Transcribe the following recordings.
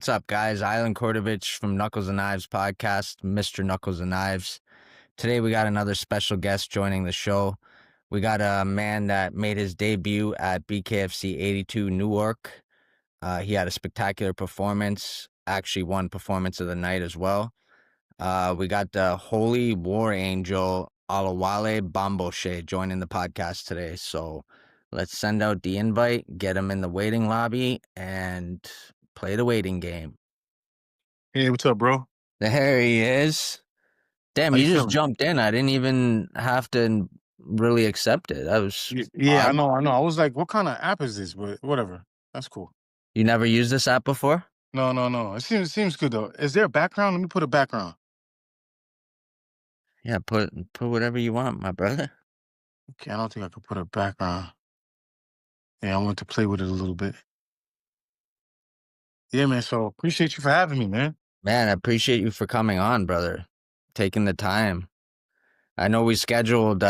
What's up, guys? Island Kordovich from Knuckles and Knives podcast, Mr. Knuckles and Knives. Today, we got another special guest joining the show. We got a man that made his debut at Bkfc 82 Newark. He had a spectacular performance, actually won performance of the night as well. We got the Holy War Angel, Oluwale Bamgbose, joining the podcast today. So let's send out the invite, get him in the waiting lobby, and play the waiting game. Hey, what's up, bro? There he is. Damn, How you you just feeling? jumped in. I didn't even have to really accept it. That was Yeah, I odd. know, I know. I was like, what kind of app is this? But whatever. That's cool. You never used this app before? No, no, no. It seems good though. Is there a background? Let me put a background. Yeah, put whatever you want, my brother. Okay, I don't think I could put a background. Yeah, I want to play with it a little bit. Yeah, man. So appreciate you for having me, man. Man, I appreciate you for coming on, brother. Taking the time. I know we scheduled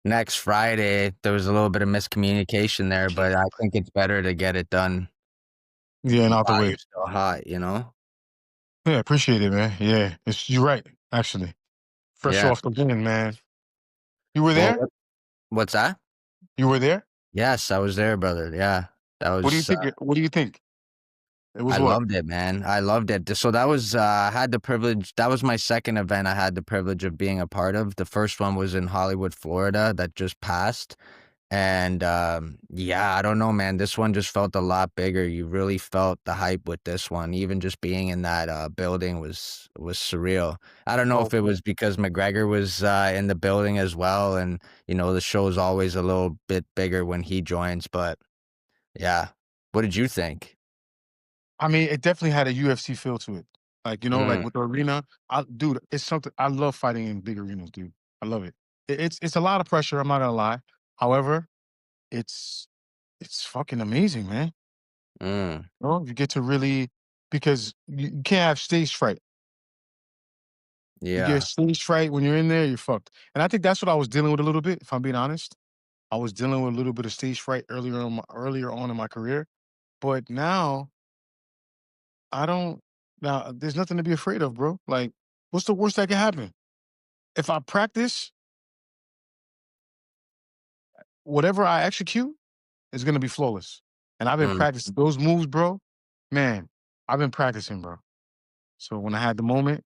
next Friday. There was a little bit of miscommunication there, but I think it's better to get it done Yeah, and out the while way. you're still hot, you know? Yeah, appreciate it, man. Yeah, you're right. Actually, fresh Yeah. off the bin, man. You were Well, there. what's that? You were there. Yes, I was there, brother. Yeah. That What do you was think? What do you think? It was I what? loved it, man. I loved it. So that was I had the privilege. That was my second event I had the privilege of being a part of. The first one was in Hollywood, Florida, that just passed. And yeah, I don't know, man. This one just felt a lot bigger. You really felt the hype with this one. Even just being in that building was surreal. I don't know Oh, if it was because McGregor was in the building as well, and the show's always a little bit bigger when he joins. But yeah, what did you think? I mean, it definitely had a UFC feel to it. Like, like Mm, with the arena, dude, it's something I love fighting in big arenas, dude. I love it. It's a lot of pressure, I'm not gonna lie. However, it's it's fucking amazing, man. mm. You get to really because you can't have stage fright. You get Yeah. stage fright when you're in there, you're fucked. And I think that's what I was dealing with a little bit, if I'm being honest. I was dealing with a little bit of stage fright earlier on in my career. But now I don't now there's nothing to be afraid of, bro. Like, what's the worst that can happen? If I practice, whatever I execute is gonna be flawless. And I've been Mm. practicing those moves, bro. Man, I've been practicing, bro. So when I had the moment,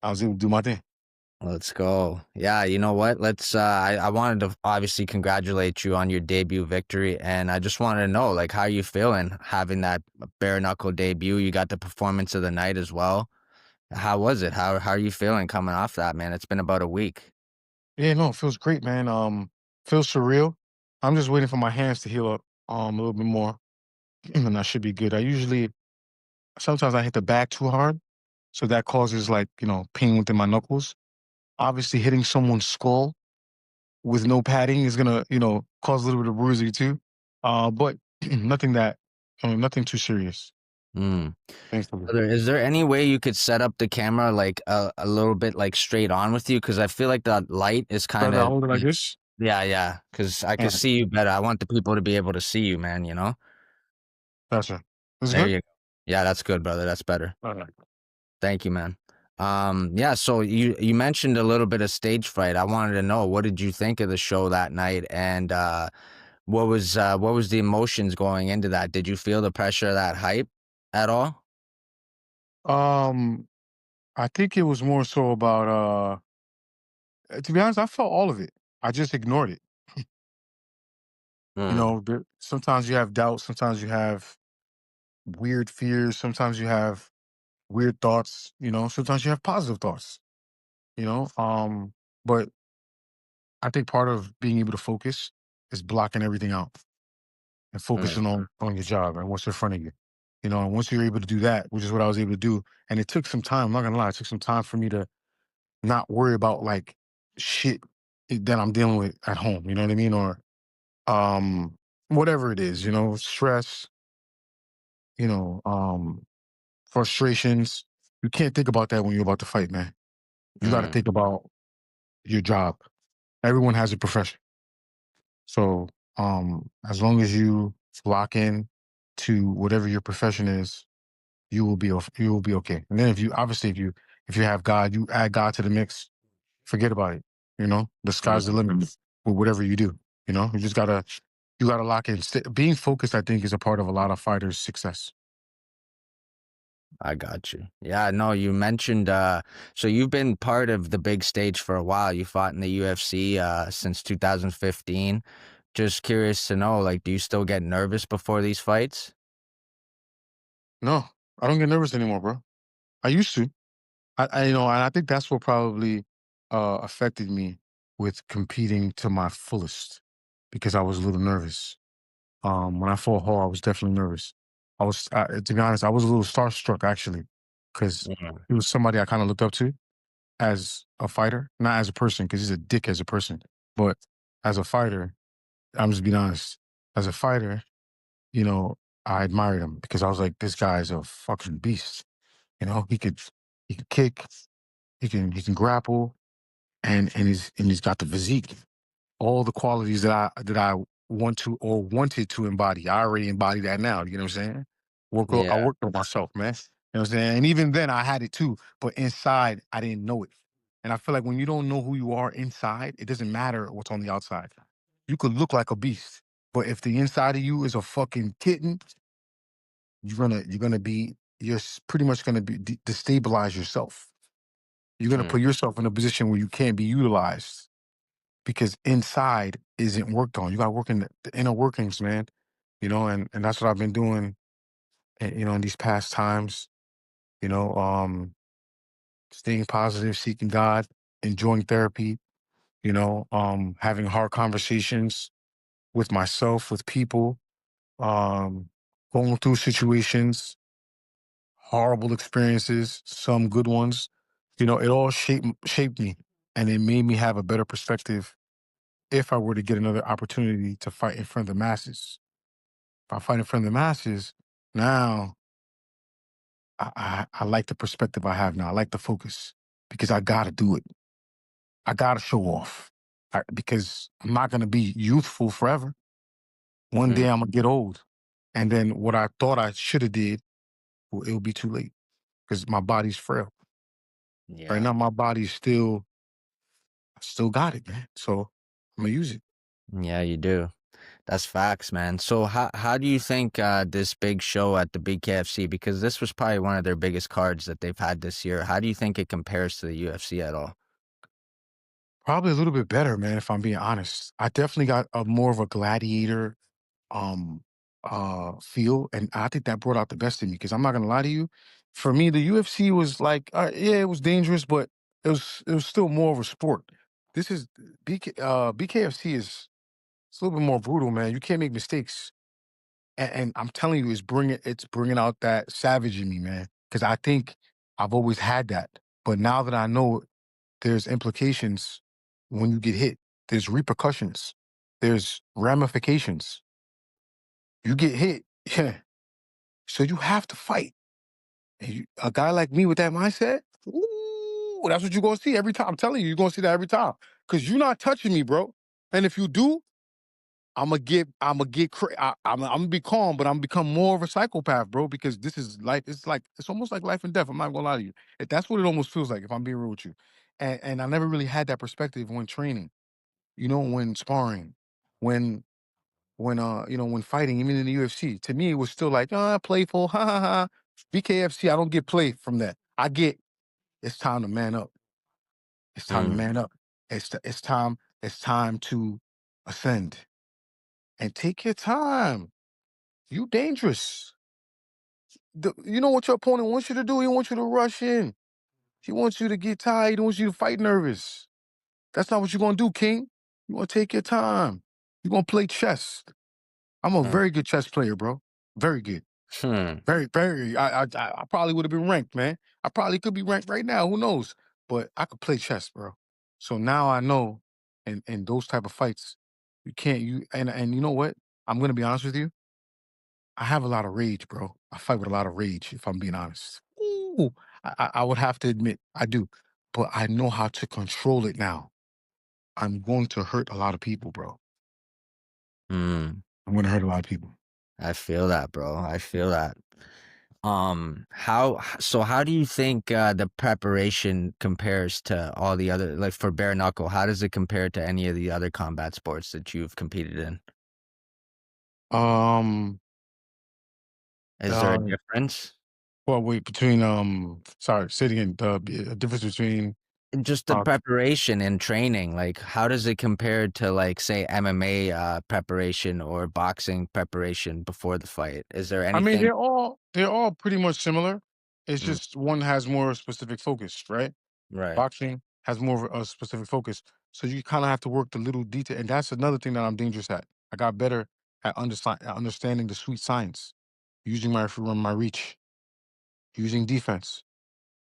I was able to do my thing. Let's go. Yeah, you know what? I wanted to obviously congratulate you on your debut victory, and I just wanted to know, like, how you feeling having that bare knuckle debut? You got the performance of the night as well. How was it? How are you feeling coming off that, man? It's been about a week. Yeah, no, it feels great, man. Feels surreal. I'm just waiting for my hands to heal up a little bit more. And I should be good. I usually sometimes I hit the back too hard. So that causes like, pain within my knuckles. Obviously hitting someone's skull with no padding is gonna, cause a little bit of bruising too. But nothing that, nothing too serious. Mm. Thankfully, Is there any way you could set up the camera like a little bit like straight on with you? Because I feel like the light is kind brother, I of hold it like this. yeah, yeah. Because I Yeah, could see you better. I want the people to be able to see you, man. You know. gotcha. This There good. you go. Yeah, that's good, brother. That's better. All right. Thank you, man. Yeah, so you mentioned a little bit of stage fright. I wanted to know, what did you think of the show that night, and what was the emotions going into that? Did you feel the pressure of that hype at all? Um, I think it was more so about to be honest, I felt all of it. I just ignored it. Mm, Sometimes you have doubts, sometimes you have weird fears, sometimes you have weird thoughts, sometimes you have positive thoughts, you know. But I think part of being able to focus is blocking everything out and mm, focusing on your job and what's in front of you. And once you're able to do that, which is what I was able to do, and it took some time, I'm not gonna lie, it took some time for me to not worry about like shit that I'm dealing with at home, you know what I mean? Or um whatever it is, stress, you know, um, frustrations. You can't think about that when you're about to fight, man. You gotta mm. think about your job. Everyone has a profession. So as long as you lock in, to whatever your profession is, you will be okay. And then if you obviously if you have God, you add God to the mix, forget about it. You know, the sky's the Yeah, limit with whatever you do. You know, you gotta lock in. Being focused, I think, is a part of a lot of fighters' success. I got you. Yeah, no, you mentioned so you've been part of the big stage for a while. You fought in the UFC since 2015. Just curious to know, like, do you still get nervous before these fights? No, I don't get nervous anymore, bro. I used to. I you know, and I think that's what probably affected me with competing to my fullest because I was a little nervous. When I fought Hall, I was definitely nervous. To be honest, I was a little starstruck actually, because Yeah. he was somebody I kind of looked up to as a fighter, not as a person, because he's a dick as a person, but as a fighter, I'm just being honest. As a fighter, you know, I admired him because I was like, this guy's a fucking beast. You know, he could kick, he can grapple, and he's got the physique, all the qualities that I want to or wanted to embody. I already embody that now. You know what I'm saying? I Yeah. worked on myself, man. You know what I'm saying? And even then, I had it too, but inside, I didn't know it. And I feel like when you don't know who you are inside, it doesn't matter what's on the outside. You could look like a beast, but if the inside of you is a fucking kitten, you're gonna be pretty much gonna be destabilize yourself. You're gonna Mm, put yourself in a position where you can't be utilized because inside isn't worked on. You got to work in the inner workings, man. You know, and that's what I've been doing. You know, in these past times. You know, staying positive, seeking God, enjoying therapy. You know, having hard conversations with myself, with people, um, going through situations, horrible experiences, some good ones. You know, it all shaped me, and it made me have a better perspective if I were to get another opportunity to fight in front of the masses. If I fight in front of the masses, now I like the perspective I have now. I like the focus because I got to do it. I got to show off because I'm not going to be youthful forever. One mm, day I'm going to get old. And then what I thought I should have did, well, it'll be too late because my body's frail. Right yeah. now, my body's still got it, man. So I'm going to use it. Yeah, you do. That's facts, man. So how do you think this big show at the Bkfc, because this was probably one of their biggest cards that they've had this year. How do you think it compares to the UFC at all? Probably a little bit better, man, if I'm being honest. I definitely got a more of a gladiator um feel, and I think that brought out the best in me because I'm not gonna lie to you. For me, the UFC was like, yeah, it was dangerous, but it was still more of a sport. This is BKFC is it's a little bit more brutal, man. You can't make mistakes, and I'm telling you, it's bringing out that savage in me, man. Because I think I've always had that, but now that I know there's implications when you get hit, there's repercussions, there's ramifications. You get hit, yeah. So you have to fight. And a guy like me with that mindset, ooh, that's what you're gonna see every time. I'm telling you, you're gonna see that every time. Cause you're not touching me, bro. And if you do, I'm gonna be calm, but I'm become more of a psychopath, bro. Because this is life. It's almost like life and death. I'm not gonna lie to you. That's what it almost feels like if I'm being real with you. And I never really had that perspective when training. You know, when sparring, when when fighting, even in the UFC, to me it was still like, playful, ha ha ha. BKFC, I don't get play from that. I get it's time to man up. It's time to Mm, man up. It's time to ascend. And take your time. You dangerous. You know what your opponent wants you to do? He wants you to rush in. He wants you to get tired. He wants you to fight nervous. That's not what you're gonna do, King. You wanna take your time. You're gonna play chess. I'm a mm, very good chess player, bro. Very good. hmm. Very, very. I probably would have been ranked, man. I probably could be ranked right now. Who knows? But I could play chess, bro. So now I know, in those type of fights, you can't. And you know what? I'm gonna be honest with you. I have a lot of rage, bro. I fight with a lot of rage. If I'm being honest, ooh, I would have to admit I do, but I know how to control it now. I'm going to hurt a lot of people, bro. Mm. I'm going to hurt a lot of people. I feel that, bro. I feel that. How do you think the preparation compares to all the other, like for bare knuckle? How does it compare to any of the other combat sports that you've competed in? Um, Is there a uh, difference? well, wait, between, sorry, sitting in the difference between, Just the uh, preparation and training, like how does it compare to like say MMA preparation or boxing preparation before the fight? Is there I mean, anything? they're all pretty much similar. It's Mm, just one has more specific focus, right? right. Boxing has more of a specific focus. So you kind of have to work the little detail. And that's another thing that I'm dangerous at. I got better at understanding the sweet science, using my reach, using defense,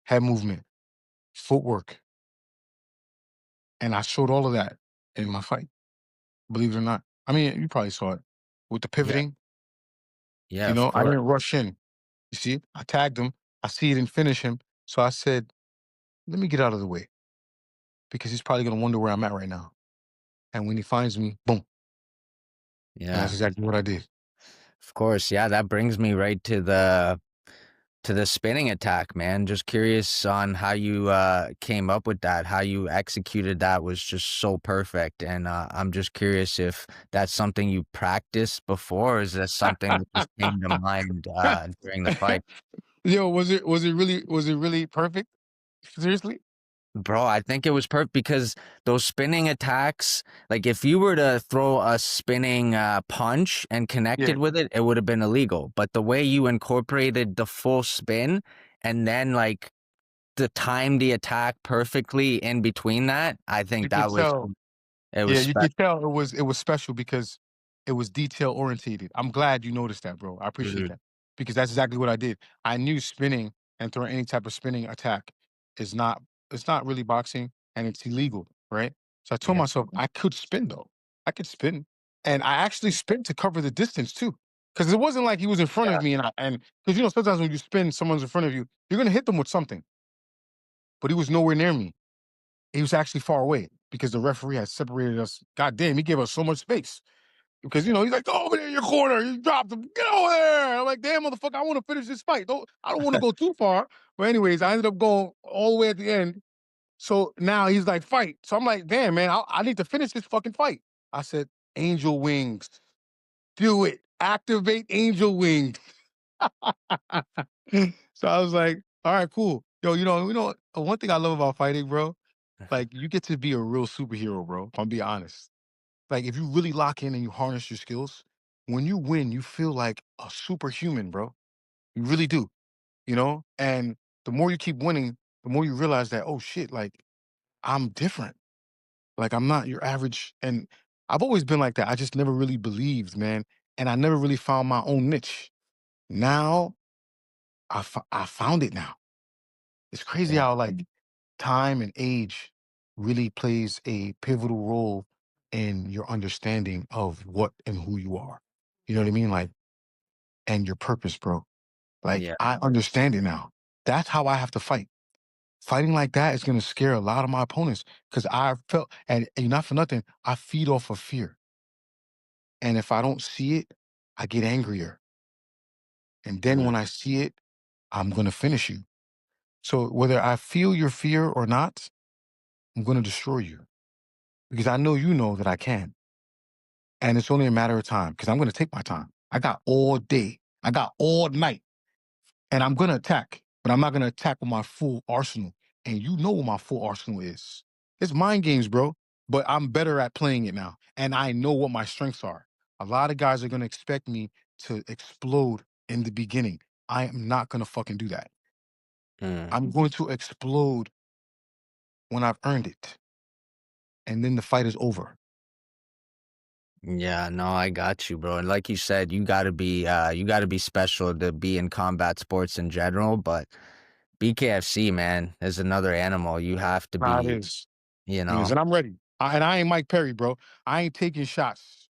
head movement, footwork. And I showed all of that in my fight, believe it or not. I mean, you probably saw it with the Yeah. pivoting. Yeah, You of know, I course. didn't rush in. You see, I tagged him. I see it and finish him. So I said, let me get out of the way because he's probably going to wonder where I'm at right now. And when he finds me, boom. And that's Yeah. exactly what I did. Of course. Yeah, that brings me right to the spinning attack, man. Just curious on how you came up with that, how you executed that was just so perfect. And I'm just curious if that's something you practiced before, or is that something that just came to mind during the fight? Yo, was it really perfect? Seriously? Bro, I think it was perfect because those spinning attacks, like if you were to throw a spinning punch and Yeah. connected with it, it would have been illegal. But the way you incorporated the full spin and then like to time the attack perfectly in between that, I You think could that was tell. it Yeah, was you special. could tell it was special because it was detail orientated. I'm glad you noticed that, bro. I appreciate Mhm. that because that's exactly what I did. I knew spinning and throwing any type of spinning attack is not it's not really boxing and it's illegal, right? So I told Yeah, myself I could spin though. I could spin, and I actually spin to cover the distance too, because it wasn't like he was in front of yeah, me and because you know sometimes when you spin, someone's in front of you, you're gonna hit them with something, but he was nowhere near me. He was actually far away because the referee had separated us. God damn, he gave us so much space. Because you know, he's like, go over there in your corner. You dropped him. Get over there. I'm like, damn motherfucker, I want to finish this fight. I don't want to go too far. But anyways, I ended up going all the way at the end. So now he's like, fight. So I'm like, damn, man, I need to finish this fucking fight. I said, angel wings. Do it. Activate angel wings. So I was like, all right, cool. Yo, one thing I love about fighting, bro, like you get to be a real superhero, bro. If I'm being honest. Like if you really lock in and you harness your skills, when you win, you feel like a superhuman, bro. You really do, you know? And the more you keep winning, the more you realize that, oh shit, like I'm different. Like I'm not your average. And I've always been like that. I just never really believed, man. And I never really found my own niche. Now I found it now. It's crazy yeah, how like time and age really plays a pivotal role in your understanding of what and who you are. You know what I mean? Like, and your purpose, bro. Like, yeah, I understand it now. That's how I have to fight. Fighting like that is going to scare a lot of my opponents because I felt, and not for nothing, I feed off of fear. And if I don't see it, I get angrier. And then mm, when I see it, I'm going to finish you. So whether I feel your fear or not, I'm going to destroy you because I know you know that I can. And it's only a matter of time because I'm going to take my time. I got all day. I got all night. And I'm going to attack, but I'm not going to attack with my full arsenal. And you know what my full arsenal is. It's mind games, bro. But I'm better at playing it now. And I know what my strengths are. A lot of guys are going to expect me to explode in the beginning. I am not going to fucking do that. mm. I'm going to explode when I've earned it. And then the fight is over. Yeah, no, I got you, bro. And like you said, you gotta be special to be in combat sports in general, but BKFC, man, is another animal. You have to Nah, it be, is. you It is. know. And I'm ready. And I ain't Mike Perry, bro. I ain't taking shots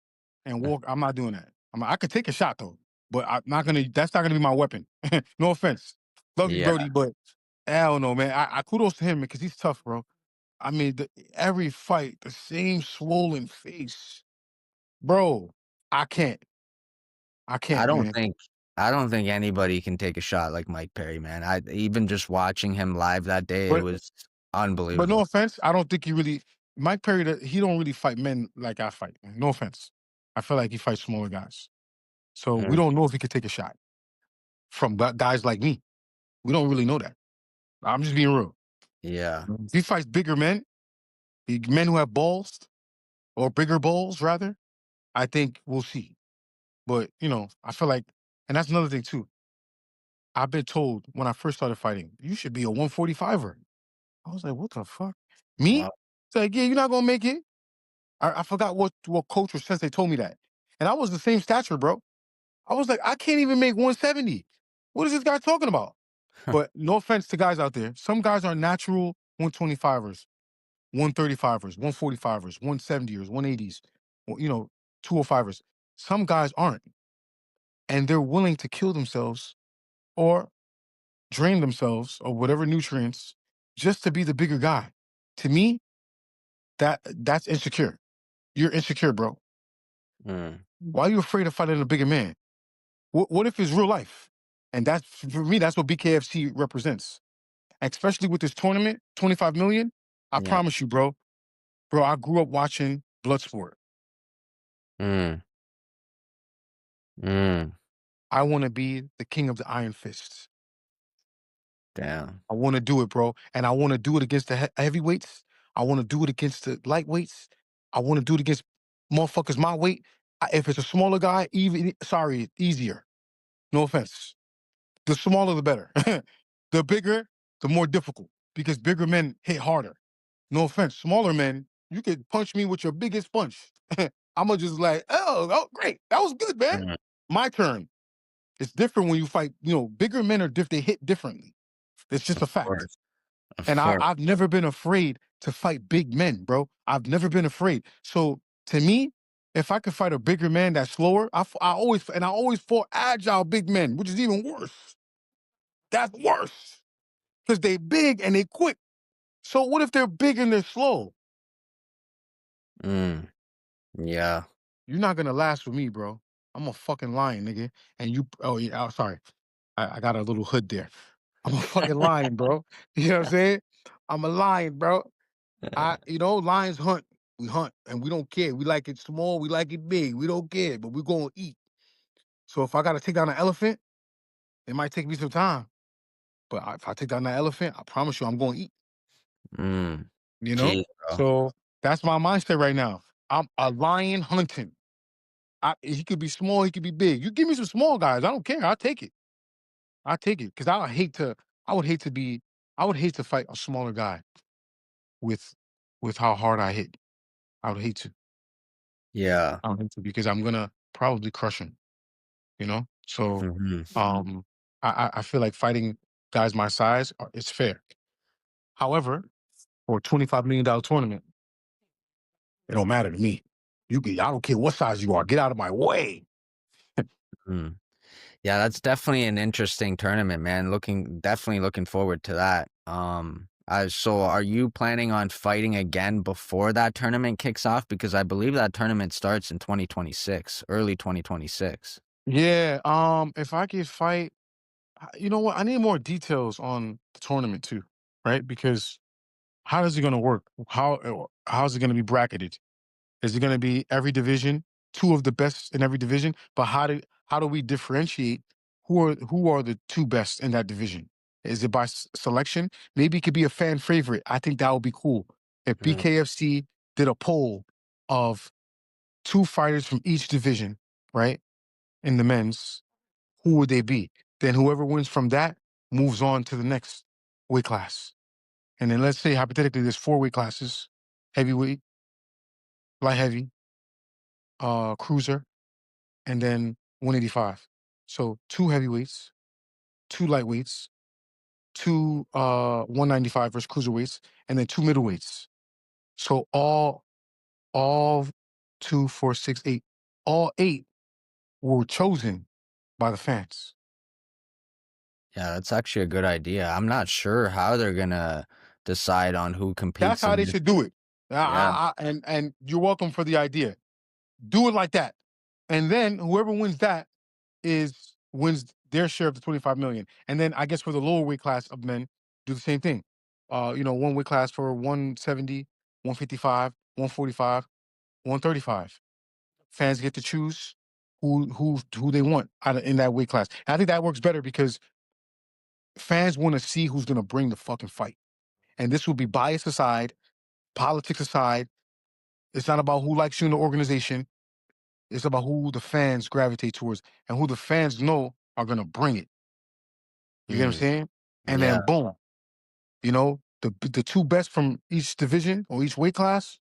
and walk. I'm not doing that. I could take a shot though, but I'm not gonna. That's not gonna be my weapon. No offense, love you, Yeah, Brody, but I don't know, man. I kudos to him because he's tough, bro. I mean, every fight, the same swollen face, bro. I can't. I I can't, don't man. think I don't think anybody can take a shot like Mike Perry, man. I even just watching him live that day, it But was but no unbelievable. offense, I don't think he really Mike Perry. He don't really fight men like I fight. Man. No offense, I feel like he fights smaller guys. So we Mm, don't know if he could take a shot from guys like me. We don't really know that. I'm just being real. yeah. If he fights bigger men, men who have balls or bigger balls, rather, I think we'll see. But I feel like, and that's another thing too. I've been told when I first started fighting, you should be a 145er. I was like, what the fuck? Me? Wow. It's like, yeah, you're not gonna make it. I forgot what coach or sensei told me that. And I was the same stature, bro. I was like, I can't even make 170. What is this guy talking about? But no offense to guys out there. Some guys are natural 125ers, 135ers, 145ers, 170ers, 180s, 205ers. Some guys aren't. And they're willing to kill themselves or drain themselves or whatever nutrients just to be the bigger guy. To me, that's insecure. You're insecure, bro. Mm, Why are you afraid of fighting a bigger man? What if it's real life? And that's for me. That's what BKFC represents. Especially with this tournament, 25 million. I yeah. promise you, bro. Bro, I grew up watching Bloodsport. Mm, mm, I want to be the king of the Iron Fists. damn. I want to do it, bro. And I want to do it against the heavyweights. I want to do it against the lightweights. I want to do it against motherfuckers my weight. If it's a smaller guy, easier. No offense. The smaller, the better. The bigger, the more difficult because bigger men hit harder. No offense. Smaller men, you could punch me with your biggest punch. I'm going to just like, oh, great. That was good, man. Mm, My turn. It's different when you fight, bigger men are they hit differently. It's just of a fact. course. Of And course. I've never been afraid to fight big men, bro. I've never been afraid. So to me, if I could fight a bigger man that's slower, I always fought agile big men, which is even worse. That's worse because they big and they quick. So what if they're big and they're slow? Mm, yeah. You're not gonna last with me, bro. I'm a fucking lion, nigga. And you, oh yeah, sorry, I got a little hood there. I'm a fucking lion, bro. You know what I'm saying? I'm a lion, bro. Lions hunt. We hunt and we don't care. We like it small, we like it big. We don't care, but we're gonna eat. So if I gotta take down an elephant, it might take me some time. But if I take down that elephant, I promise you I'm gonna eat. Mm, You know? jeez, bro. So that's my mindset right now. I'm a lion hunting. He could be small, he could be big. You give me some small guys, I don't care. I'll take it. I'll take it. Cause I would hate to be I would hate to fight a smaller guy with how hard I hit. I would hate to. Yeah. I would hate to because I'm gonna probably crush him. You know? So Mhm. I feel like fighting guys my size is fair. However, for a $25 million tournament, it don't matter to me. I don't care what size you are. Get out of my way. Mm. Yeah, that's definitely an interesting tournament, man. Definitely looking forward to that. So are you planning on fighting again before that tournament kicks off? Because I believe that tournament starts in 2026, early 2026. Yeah. If I could fight, you know what? I need more details on the tournament too, right? Because how is it going to work? How's it going to be bracketed? Is it going to be every division, two of the best in every division? But how do we differentiate who are the two best in that division? Is it by selection? Maybe it could be a fan favorite. I think that would be cool. If Mm, BKFC did a poll of two fighters from each division, right? In the men's, who would they be? Then whoever wins from that moves on to the next weight class. And then let's say hypothetically there's four weight classes: heavyweight, light heavy, cruiser, and then 185. So two heavyweights, two lightweights, two 195 versus cruiserweights, and then two middleweights. So all two, four, six, eight, all eight were chosen by the fans. yeah, that's actually a good idea. I'm not sure how they're gonna decide on who That's competes how in they this. should do it. Yeah. And you're welcome for the idea. Do it like that. And then whoever wins that is wins their share of the 25 million. And then I guess for the lower weight class of men, do the same thing. One weight class for 170, 155, 145, 135. Fans get to choose who they want in that weight class. And I think that works better because fans want to see who's going to bring the fucking fight. And this will be bias aside, politics aside. It's not about who likes you in the organization. It's about who the fans gravitate towards and who the fans know are going to bring it. You get what I'm Mm, saying? And yeah. then boom, the two best from each division or each weight class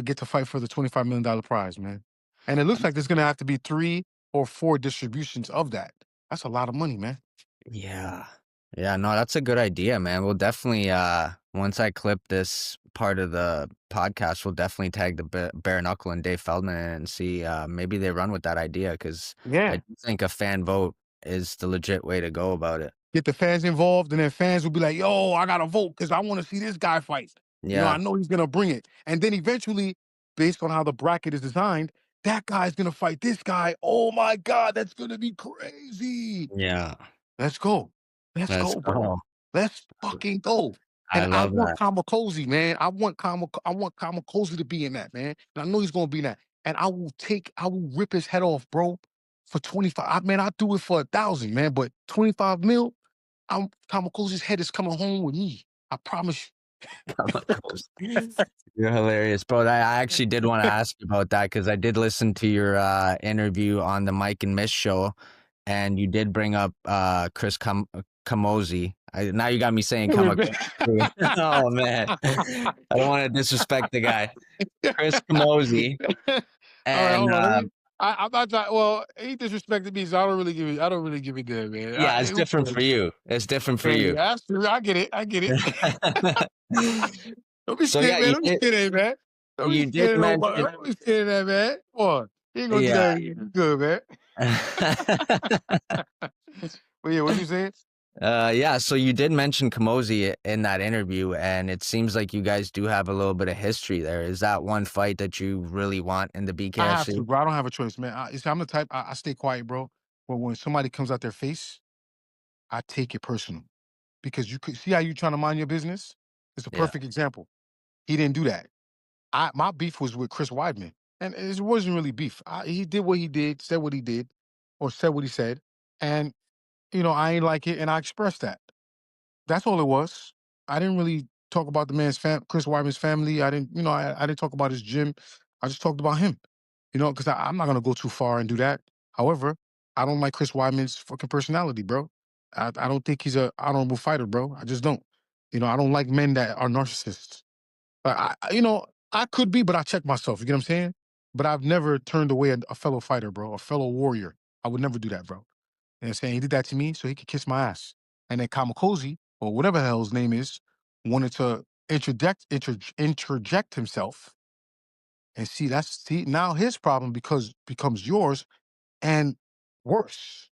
get to fight for the $25 million prize, man. And it looks like there's going to have to be 3 or 4 distributions of that. That's a lot of money, man. Yeah. Yeah, no, that's a good idea, man. We'll definitely once I clip this part of the podcast, we'll definitely tag the bare knuckle and Dave Feldman in it and see maybe they run with that idea because I Yeah. do think a fan vote is the legit way to go about it. Get the fans involved, and then fans will be like, yo, I got to vote because I want to see this guy fight. I Yeah. know he's going to bring it. And then eventually, based on how the bracket is designed, that guy's going to fight this guy. Oh my God, that's going to be crazy. Yeah. Let's go. Let's Let's go, bro. go. Let's fucking go. I And I love want that. Camozzi, man. I want Camozzi to be in that, man. And I know he's gonna be in that. And I will rip his head off, bro, for 25. Man, I'll do it for 1,000, man. But 25 mil, Kamozzi's head is coming home with me. I promise You're hilarious, bro. I actually did want to ask you about that because I did listen to your interview on the Mike and Miss show, and you did bring up Chris Camozzi. Now you got me saying you. Kamakozi. Oh man, I don't want to disrespect the guy, Chris Camozzi, All right, and hold on. I'm not trying. Well, he disrespected me, so I don't really give it. I don't really give it good, man. yeah, it's different for you. It's different for Yeah, you. that's true. I get it. I get it. Don't be So yeah, scared, man. Don't be scared of that, man. Don't be you did scared of nobody. mention Don't be scared of that, man. Come on. He ain't gonna do yeah. that again. You good, man. But yeah, what you saying? Yeah, so you did mention Camozzi in that interview, and it seems like you guys do have a little bit of history there. Is that one fight that you really want in the I have to, BKFC? bro. I don't have a choice, man. You see, I'm the type. I stay quiet, bro. But when somebody comes out their face, I take it personal because you could see how you trying to mind your business. It's a Yeah. perfect example. He didn't do that. My beef was with Chris Weidman, and it wasn't really beef. He did what he did, said what he did, or said what he said, and I ain't like it, and I expressed that. That's all it was. I didn't really talk about the man's Chris Weidman's family. I didn't, I didn't talk about his gym. I just talked about him, because I'm not gonna go too far and do that. However, I don't like Chris Weidman's fucking personality, bro. I don't think he's a honorable fighter, bro. I just don't. I don't like men that are narcissists. I could be, but I check myself. You get what I'm saying? But I've never turned away a fellow fighter, bro, a fellow warrior. I would never do that, bro. You know what I'm saying? He did that to me so he could kiss my ass. And then Kamikozi, or whatever the hell his name is, wanted to interject himself. And see now his problem because becomes yours and worse.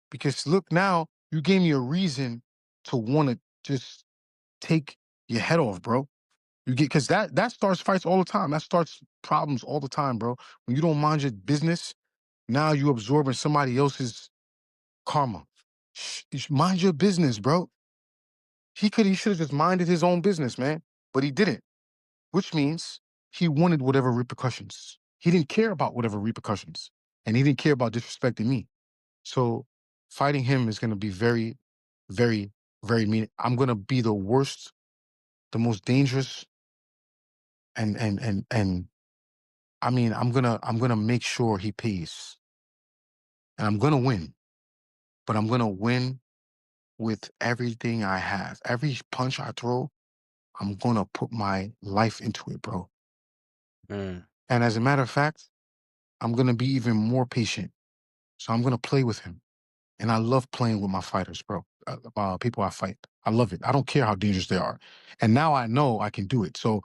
Because look, now you gave me a reason to want to just take your head off, bro. You get because that starts fights all the time. That starts problems all the time, bro. When you don't mind your business, now you absorbing somebody else's karma. You should mind your business, bro. He should have just minded his own business, man. But he didn't, which means he wanted whatever repercussions. He didn't care about whatever repercussions. And he didn't care about disrespecting me. So fighting him is gonna be very, very, very mean. I'm gonna be the worst, the most dangerous, and I mean, I'm gonna make sure he pays. And I'm gonna win. But I'm gonna win with everything I have. Every punch I throw, I'm gonna put my life into it, bro. Mm. And as a matter of fact, I'm gonna be even more patient. So I'm gonna play with him. And I love playing with my fighters, bro. People I fight. I love it. I don't care how dangerous they are. And now I know I can do it. So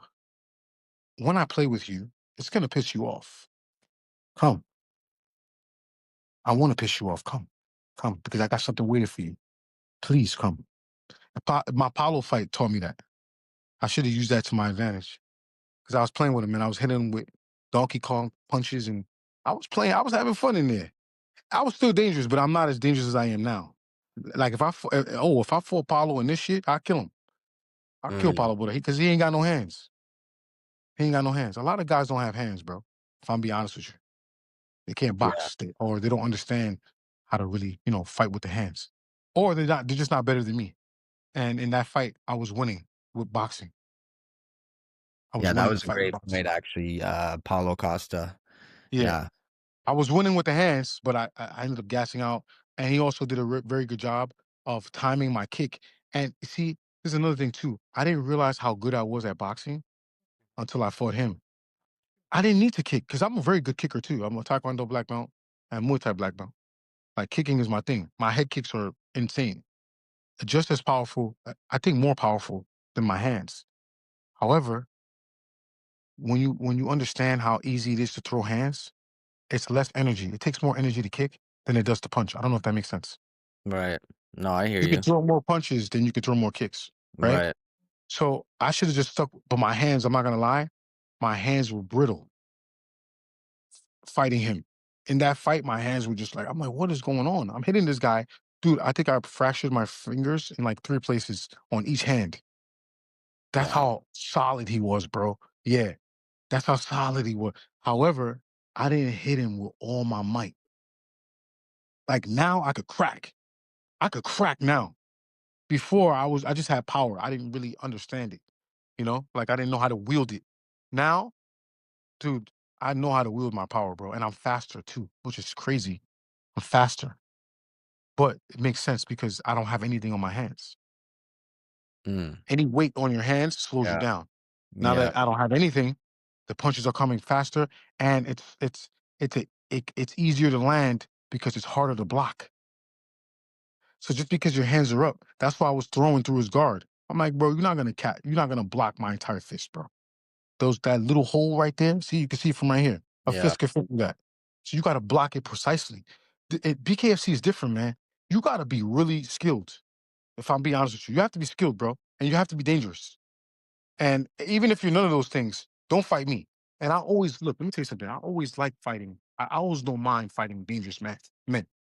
when I play with you, it's gonna piss you off. Come. I wanna piss you off. Come. Come. Because I got something waiting for you. Please come. My Apollo fight taught me that. I should have used that to my advantage because I was playing with him and I was hitting him with Donkey Kong punches and I was playing. I was having fun in there. I was still dangerous, but I'm not as dangerous as I am now. Like if I fought Paulo in this shit, I kill him. I kill Mm, Paulo with it because he ain't got no hands. He ain't got no hands. A lot of guys don't have hands, bro. If I'm being honest with you, they can't yeah. box, or they don't understand how to really, fight with the hands, or they're not. They're just not better than me. And in that fight, I was winning with boxing. I was Yeah, that winning the was a fight with great boxing. fight actually, Paulo Costa. Yeah, Yeah. I was winning with the hands, but I ended up gassing out. And he also did a very good job of timing my kick. And see, there's another thing too. I didn't realize how good I was at boxing until I fought him. I didn't need to kick because I'm a very good kicker too. I'm a Taekwondo black belt and Muay Thai black belt. Like kicking is my thing. My head kicks are insane, just as powerful. I think more powerful than my hands. However, when you understand how easy it is to throw hands, it's less energy. It takes more energy to kick than it does to punch. I don't know if that makes sense. Right. No, I hear You can you. throw more punches than you can throw more kicks, right? Right. So I should have just stuck, but my hands, I'm not gonna lie, my hands were brittle fighting him. In that fight, my hands were just like, I'm like, what is going on? I'm hitting this guy. Dude, I think I fractured my fingers in like 3 places on each hand. That's Damn. how solid he was, bro. Yeah, that's how solid he was. However, I didn't hit him with all my might. Like now I could crack. I could crack now. Before I just had power. I didn't really understand it. Like I didn't know how to wield it. Now, dude, I know how to wield my power, bro. And I'm faster too, which is crazy. I'm faster. But it makes sense because I don't have anything on my hands. Mm, Any weight on your hands slows you yeah. down. Now Yeah. that I don't have anything, the punches are coming faster and it's easier to land because it's harder to block. So just because your hands are up, that's why I was throwing through his guard. I'm like, bro, you're not gonna block my entire fist, bro. That little hole right there, see, you can see from right here. A Yeah. fist can fit through that. So you gotta block it precisely. BKFC is different, man. You gotta be really skilled. If I'm being honest with you, you have to be skilled, bro, and you have to be dangerous. And even if you're none of those things, don't fight me. And I always look. Let me tell you something. I always like fighting. I always don't mind fighting dangerous men.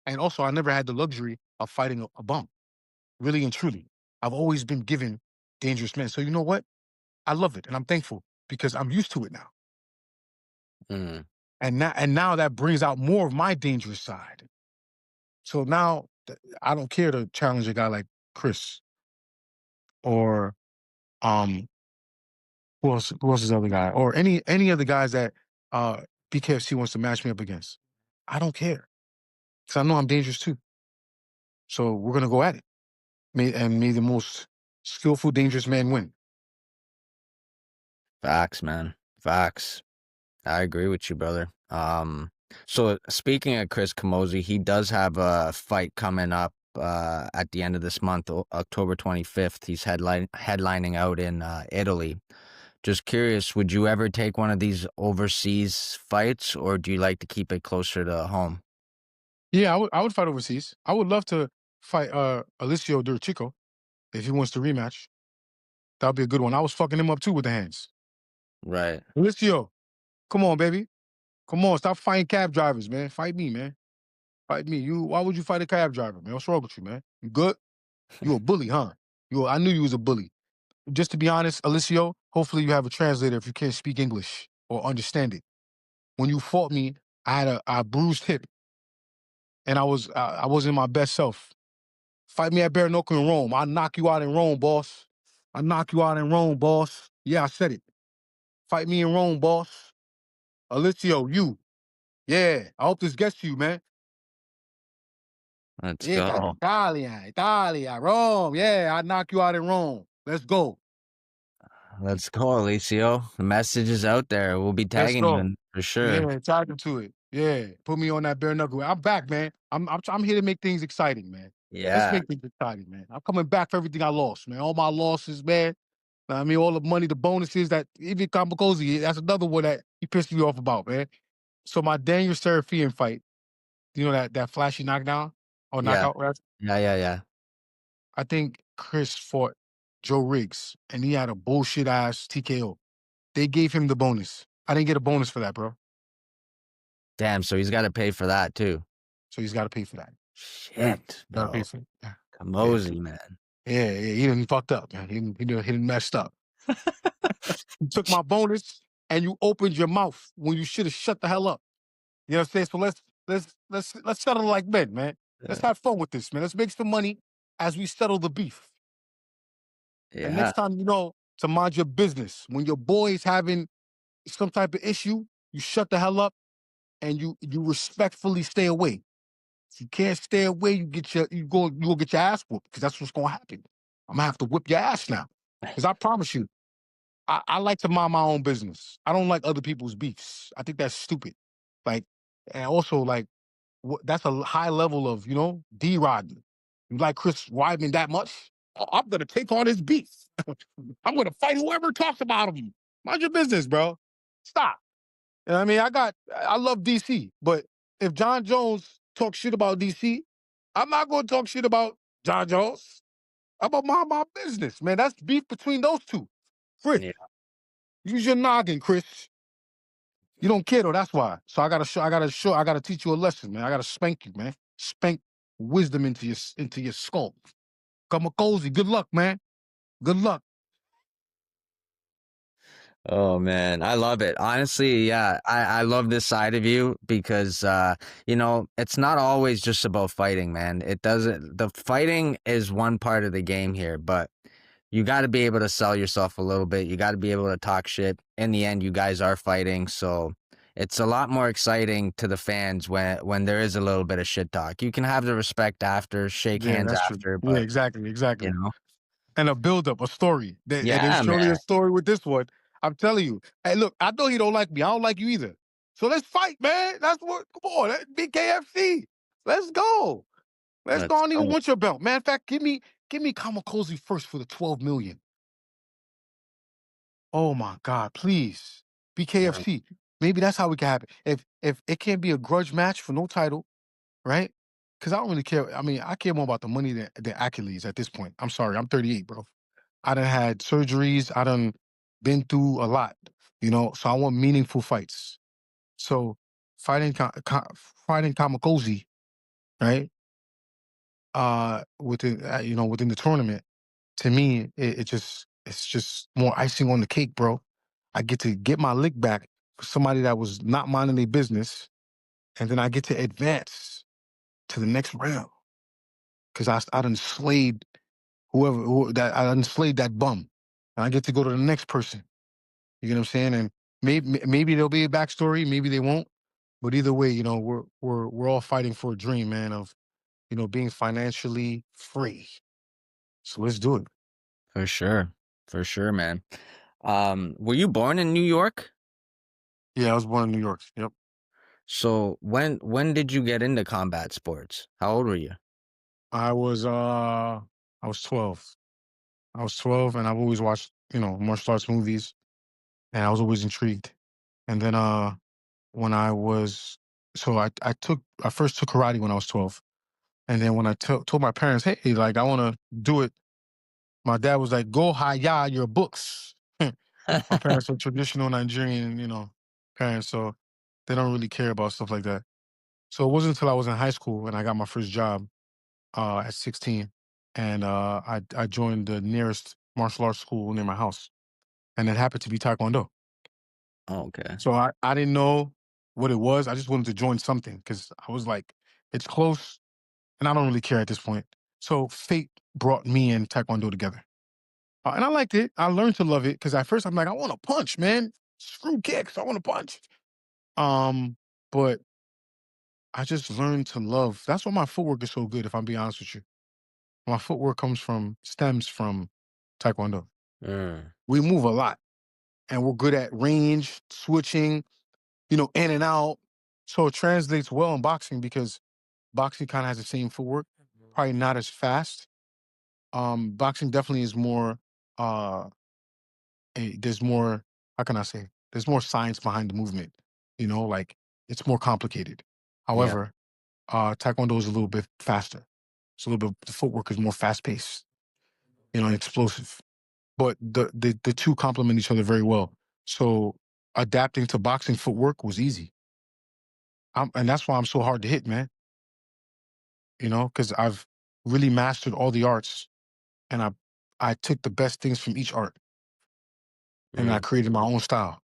And also, I never had the luxury of fighting a bum. Really and truly, I've always been given dangerous men. So you know what? I love it, and I'm thankful because I'm used to it now. Mm. And now that brings out more of my dangerous side. So now I don't care to challenge a guy like Chris or um who else is the other guy or any of the guys that uh BKFC wants to match me up against. I don't care because I know I'm dangerous too. So we're gonna go at it. May the most skillful, dangerous man win. Facts, man. Facts. I agree with you, brother. So speaking of Chris Camozzi, he does have a fight coming up at the end of this month, October 25th. He's headlining out in Italy. Just curious, would you ever take one of these overseas fights, or do you like to keep it closer to home? Yeah, I would fight overseas. I would love to fight Alicio Chico if he wants to rematch. That'd be a good one. I was fucking him up too with the hands. Right. Alicio, come on, baby. Come on, stop fighting cab drivers, man. Fight me, man. Fight me. Why would you fight a cab driver, man? What's wrong with you, man? You good? You a bully, huh? I knew you was a bully. Just to be honest, Alicio, hopefully you have a translator if you can't speak English or understand it. When you fought me, I had a bruised hip and I wasn't my best self. Fight me at Bare Knuckle in Rome. I'll knock you out in Rome, boss. I'll knock you out in Rome, boss. Yeah, I said it. Fight me in Rome, boss. Alicio, you. Yeah, I hope this gets to you, man. Let's go. Italia, Rome. Yeah, I'll knock you out in Rome. Let's go. Let's go, Alicio. The message is out there. We'll be Let's tagging you go. in for sure. Yeah, talking to it. Yeah, put me on that bare knuckle. I'm back, man. I'm here to make things exciting, man. Let's Yeah. make things exciting, man. I'm coming back for everything I lost, man. All my losses, man. I mean, all the money, the bonuses that even Camozzi, that's another one that he pissed me off about, man. So my Daniel Serafian fight, you know that flashy knockdown or Yeah. knockout, right? Yeah. Yeah. Yeah. I think Chris fought Joe Riggs, and he had a bullshit ass TKO. They gave him the bonus. I didn't get a bonus for that, bro. Damn. So he's got to pay for that too. So he's got to pay for that. Shit, Got to pay bro. for it. Yeah, yeah, Camozzi, man. yeah. Yeah. He didn't fucked up, man. He didn't messed up. You took my bonus and you opened your mouth when you should have shut the hell up. You know what I'm saying? So let's settle like men, man. Let's Yeah. have fun with this, man. Let's make some money as we settle the beef. And Yeah. next time you know to mind your business. When your boy's having some type of issue, you shut the hell up and you respectfully stay away. If you can't stay away, you go get your ass whooped because that's what's gonna happen. I'm gonna have to whip your ass now. Because I promise you, I like to mind my own business. I don't like other people's beefs. I think that's stupid. Like, and also like that's a high level of D-Rod. You like Chris Weidman that much? Oh, I'm gonna take on his beef. I'm gonna fight whoever talks about him. Mind your business, bro. Stop. You know what I mean? I love DC, but if John Jones talks shit about DC, I'm not gonna talk shit about John Jones. I'm gonna mind my business, man. That's beef between those two. Chris, Yeah. use your noggin, Chris. You don't care though, that's why. So I gotta teach you a lesson, man. I gotta spank you, man. Spank wisdom into your skull. Camozzi, good luck, man. Good luck. Oh man, I love it. Honestly, yeah, I love this side of you because it's not always just about fighting, man. The fighting is one part of the game here, but you got to be able to sell yourself a little bit. You got to be able to talk shit. In the end, you guys are fighting, so it's a lot more exciting to the fans when there is a little bit of shit talk. You can have the respect after, shake Yeah, hands that's true. after, Yeah, but exactly, you exactly. know, And a build-up, a story. And there's yeah, surely a man, story with this one. I'm telling you. Hey, look, I know he don't like me. I don't like you either. So let's fight, man. That's what. Come on, Bkfc. Let's go. Let's go. I let's don't even go want your belt. Matter of fact, give me Camozzi first for the 12 million. Oh my God, please. man. BKFC. Maybe that's how we can have it. If it can't be a grudge match for no title, right? Because I don't really care. I mean, I care more about the money than the accolades at this point. I'm sorry, I'm 38, bro. I done had surgeries. I done been through a lot, so I want meaningful fights. So fighting fighting Kamikozi, right? Within the tournament, to me, it's just more icing on the cake, bro. I get to get my lick back for somebody that was not minding their business, and then I get to advance to the next round because I done slayed that I done slayed that bum, and I get to go to the next person. You know what I'm saying? And maybe there'll be a backstory, maybe they won't. But either way, we're all fighting for a dream, man, of being financially free. So let's do it. For sure, man. Were you born in New York? Yeah, I was born in New York. Yep. So when did you get into combat sports? How old were you? I was 12. I was 12 and I've always watched, martial arts movies and I was always intrigued. And then when I was so I first took karate when I was 12. And then when I told my parents, hey, like I want to do it, my dad was like, go haya your books. My parents are traditional Nigerian, parents, so they don't really care about stuff like that. So it wasn't until I was in high school and I got my first job at 16, and I joined the nearest martial arts school near my house, and it happened to be Taekwondo. Okay. So I didn't know what it was. I just wanted to join something because I was like, it's close, and I don't really care at this point. So fate brought me and Taekwondo together. And I liked it. I learned to love it because at first I'm like, I want to punch, man. Screw kicks. I want to punch. But I just learned to love. That's why my footwork is so good. If I'm being honest with you, my footwork stems from Taekwondo. Mm, We move a lot, and we're good at range, switching, in and out. So it translates well in boxing because boxing kind of has the same footwork, probably not as fast. Boxing definitely is more. Uh, there's more. How can I say? There's more science behind the movement. Like it's more complicated. yeah. However, Taekwondo is a little bit faster. It's a little bit. The footwork is more fast paced. And explosive. But the two complement each other very well. So adapting to boxing footwork was easy. And that's why I'm so hard to hit, man. because I've really mastered all the arts, and I took the best things from each art and I Mm. created my own style.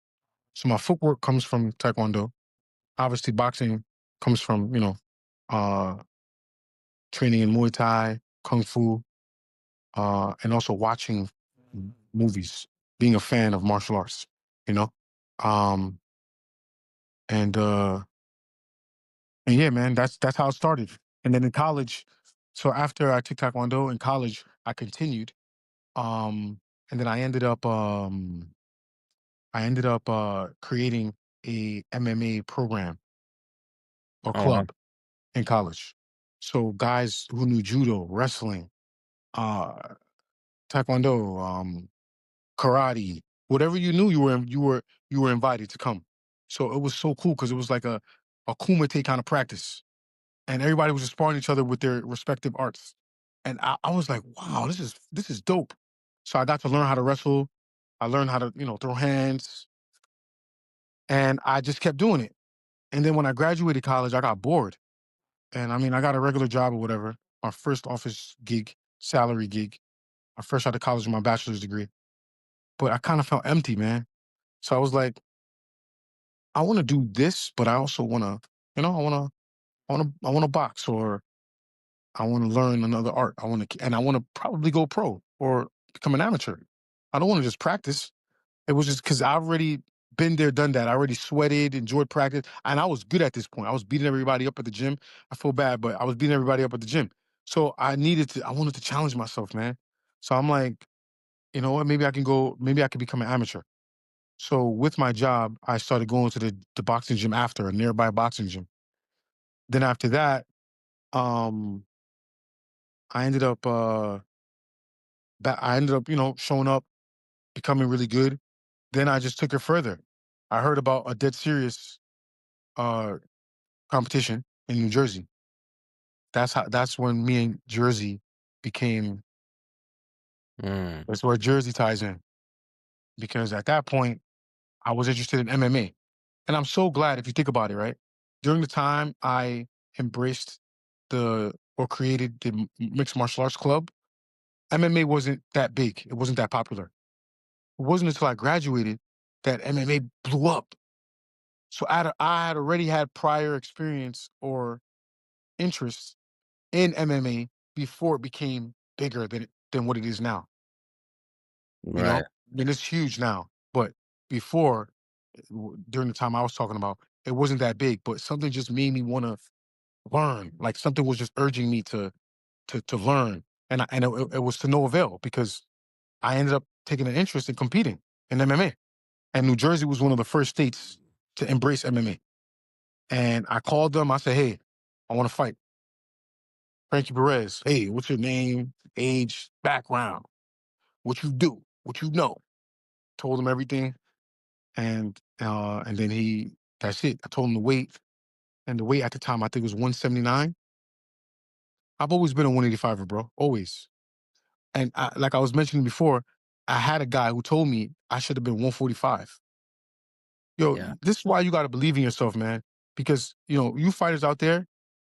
So my footwork comes from Taekwondo. Obviously, boxing comes from uh, training in Muay Thai, Kung Fu, and also watching movies, being a fan of martial arts. You know, um, and uh, and yeah, man, that's how it started. And then in college, so after I took Taekwondo in college, I continued. And then I ended up creating a MMA program or Oh, wow. club in college. So guys who knew judo, wrestling, uh, taekwondo, karate, whatever you knew, you were invited to come. So it was so cool because it was like a kumite kind of practice, and everybody was just sparring each other with their respective arts. And I was like, wow, this is dope. So I got to learn how to wrestle. I learned how to throw hands, and I just kept doing it. And then when I graduated college, I got bored. And I mean, I got a regular job or whatever, my first office gig, salary gig. I fresh out of college with my bachelor's degree. But I kind of felt empty, man. So I was like, I want to do this, but I also want to, I want to box, or I want to learn another art. And I want to probably go pro or become an amateur. I don't want to just practice. It was just because I already been there, done that. I already sweated, enjoyed practice, and I was good at this point. I was beating everybody up at the gym. I feel bad, but I was beating everybody up at the gym. So I wanted to challenge myself, man. So I'm like, you know what? Maybe I can become an amateur. So with my job, I started going to the boxing gym after, a nearby boxing gym. Then after that, um, I ended up, showing up, becoming really good. Then I just took it further. I heard about a dead serious uh competition in New Jersey. That's when me and Jersey became Mm. that's where Jersey ties in. Because at that point I was interested in MMA. And I'm so glad if you think about it, right? During the time I embraced the or created the mixed martial arts club, MMA wasn't that big. It wasn't that popular. It wasn't until I graduated that MMA blew up. So I had already had prior experience or interest in MMA before it became bigger than what it is now. You Right. know, I mean, it's huge now, but before, during the time I was talking about, it wasn't that big. But something just made me want to learn. Like something was just urging me to learn, and it was to no avail because I ended up taking an interest in competing in MMA, and New Jersey was one of the first states to embrace MMA. And I called them. I said, "Hey, I want to fight." Frankie Perez. Hey, what's your name, age, background, what you do, what you know? Told him everything, and then that's it. I told him the weight, and the weight at the time I think was 179. I've always been a 185er, bro, always. And like I was mentioning before, I had a guy who told me I should have been 145. Yo, Yeah. this is why you got to believe in yourself, man. Because you fighters out there,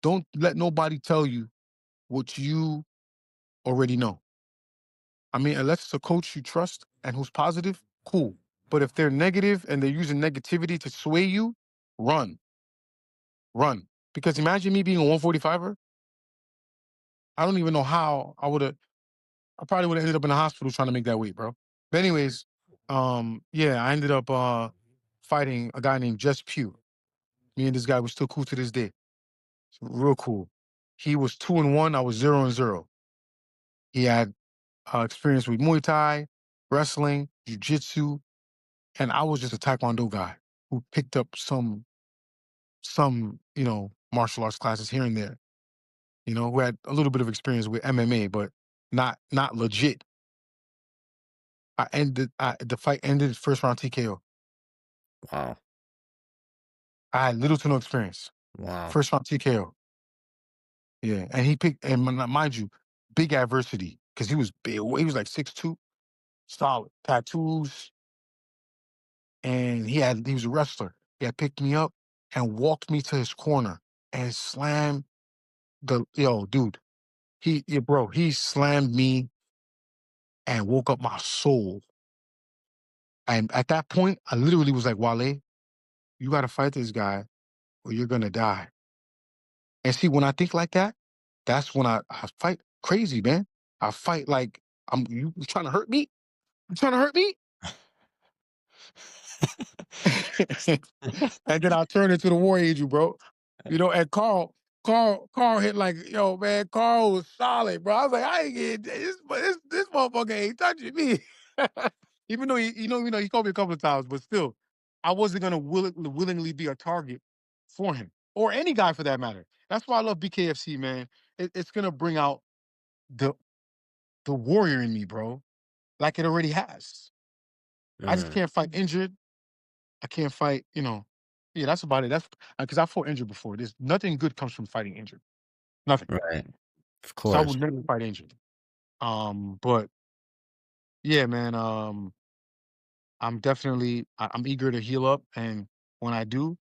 don't let nobody tell you what you already know. I mean, unless it's a coach you trust and who's positive, cool. But if they're negative and they're using negativity to sway you, run, run. Because imagine me being a 145er. I don't even know how I probably would have ended up in the hospital trying to make that weight, bro. But anyways, yeah, I ended up fighting a guy named Jess Pugh. Me and this guy were still cool to this day. Real cool. He was 2-1. I was 0-0. He had experience with Muay Thai, wrestling, jiu-jitsu, and I was just a taekwondo guy who picked up some martial arts classes here and there. Who had a little bit of experience with MMA, but not legit. The fight ended first round TKO. Wow. I had little to no experience. Wow. First round TKO. Yeah, and he picked, and mind you, big adversity because he was big. He was like 6'2", solid tattoos, and he was a wrestler. He had picked me up and walked me to his corner and slammed. Dude, he slammed me and woke up my soul. And at that point, I literally was like, Wale, you got to fight this guy or you're going to die. And see, when I think like that, that's when I fight crazy, man. I fight like, you trying to hurt me? You trying to hurt me? And then I turn into the war angel, bro. And Carl hit like, yo, man, Carl was solid, bro. I was like, I ain't getting this motherfucker ain't touching me. Even though he called me a couple of times, but still, I wasn't gonna willingly be a target for him or any guy for that matter. That's why I love BKFC, man. It's gonna bring out the the warrior in me, bro, like it already has. I just Mm, can't fight injured. I can't fight, Yeah, that's about it. That's because I fought injured before. There's nothing good comes from fighting injured. Nothing. right. Of So I course. would never fight injured. But yeah, man. I'm eager to heal up, and when I do,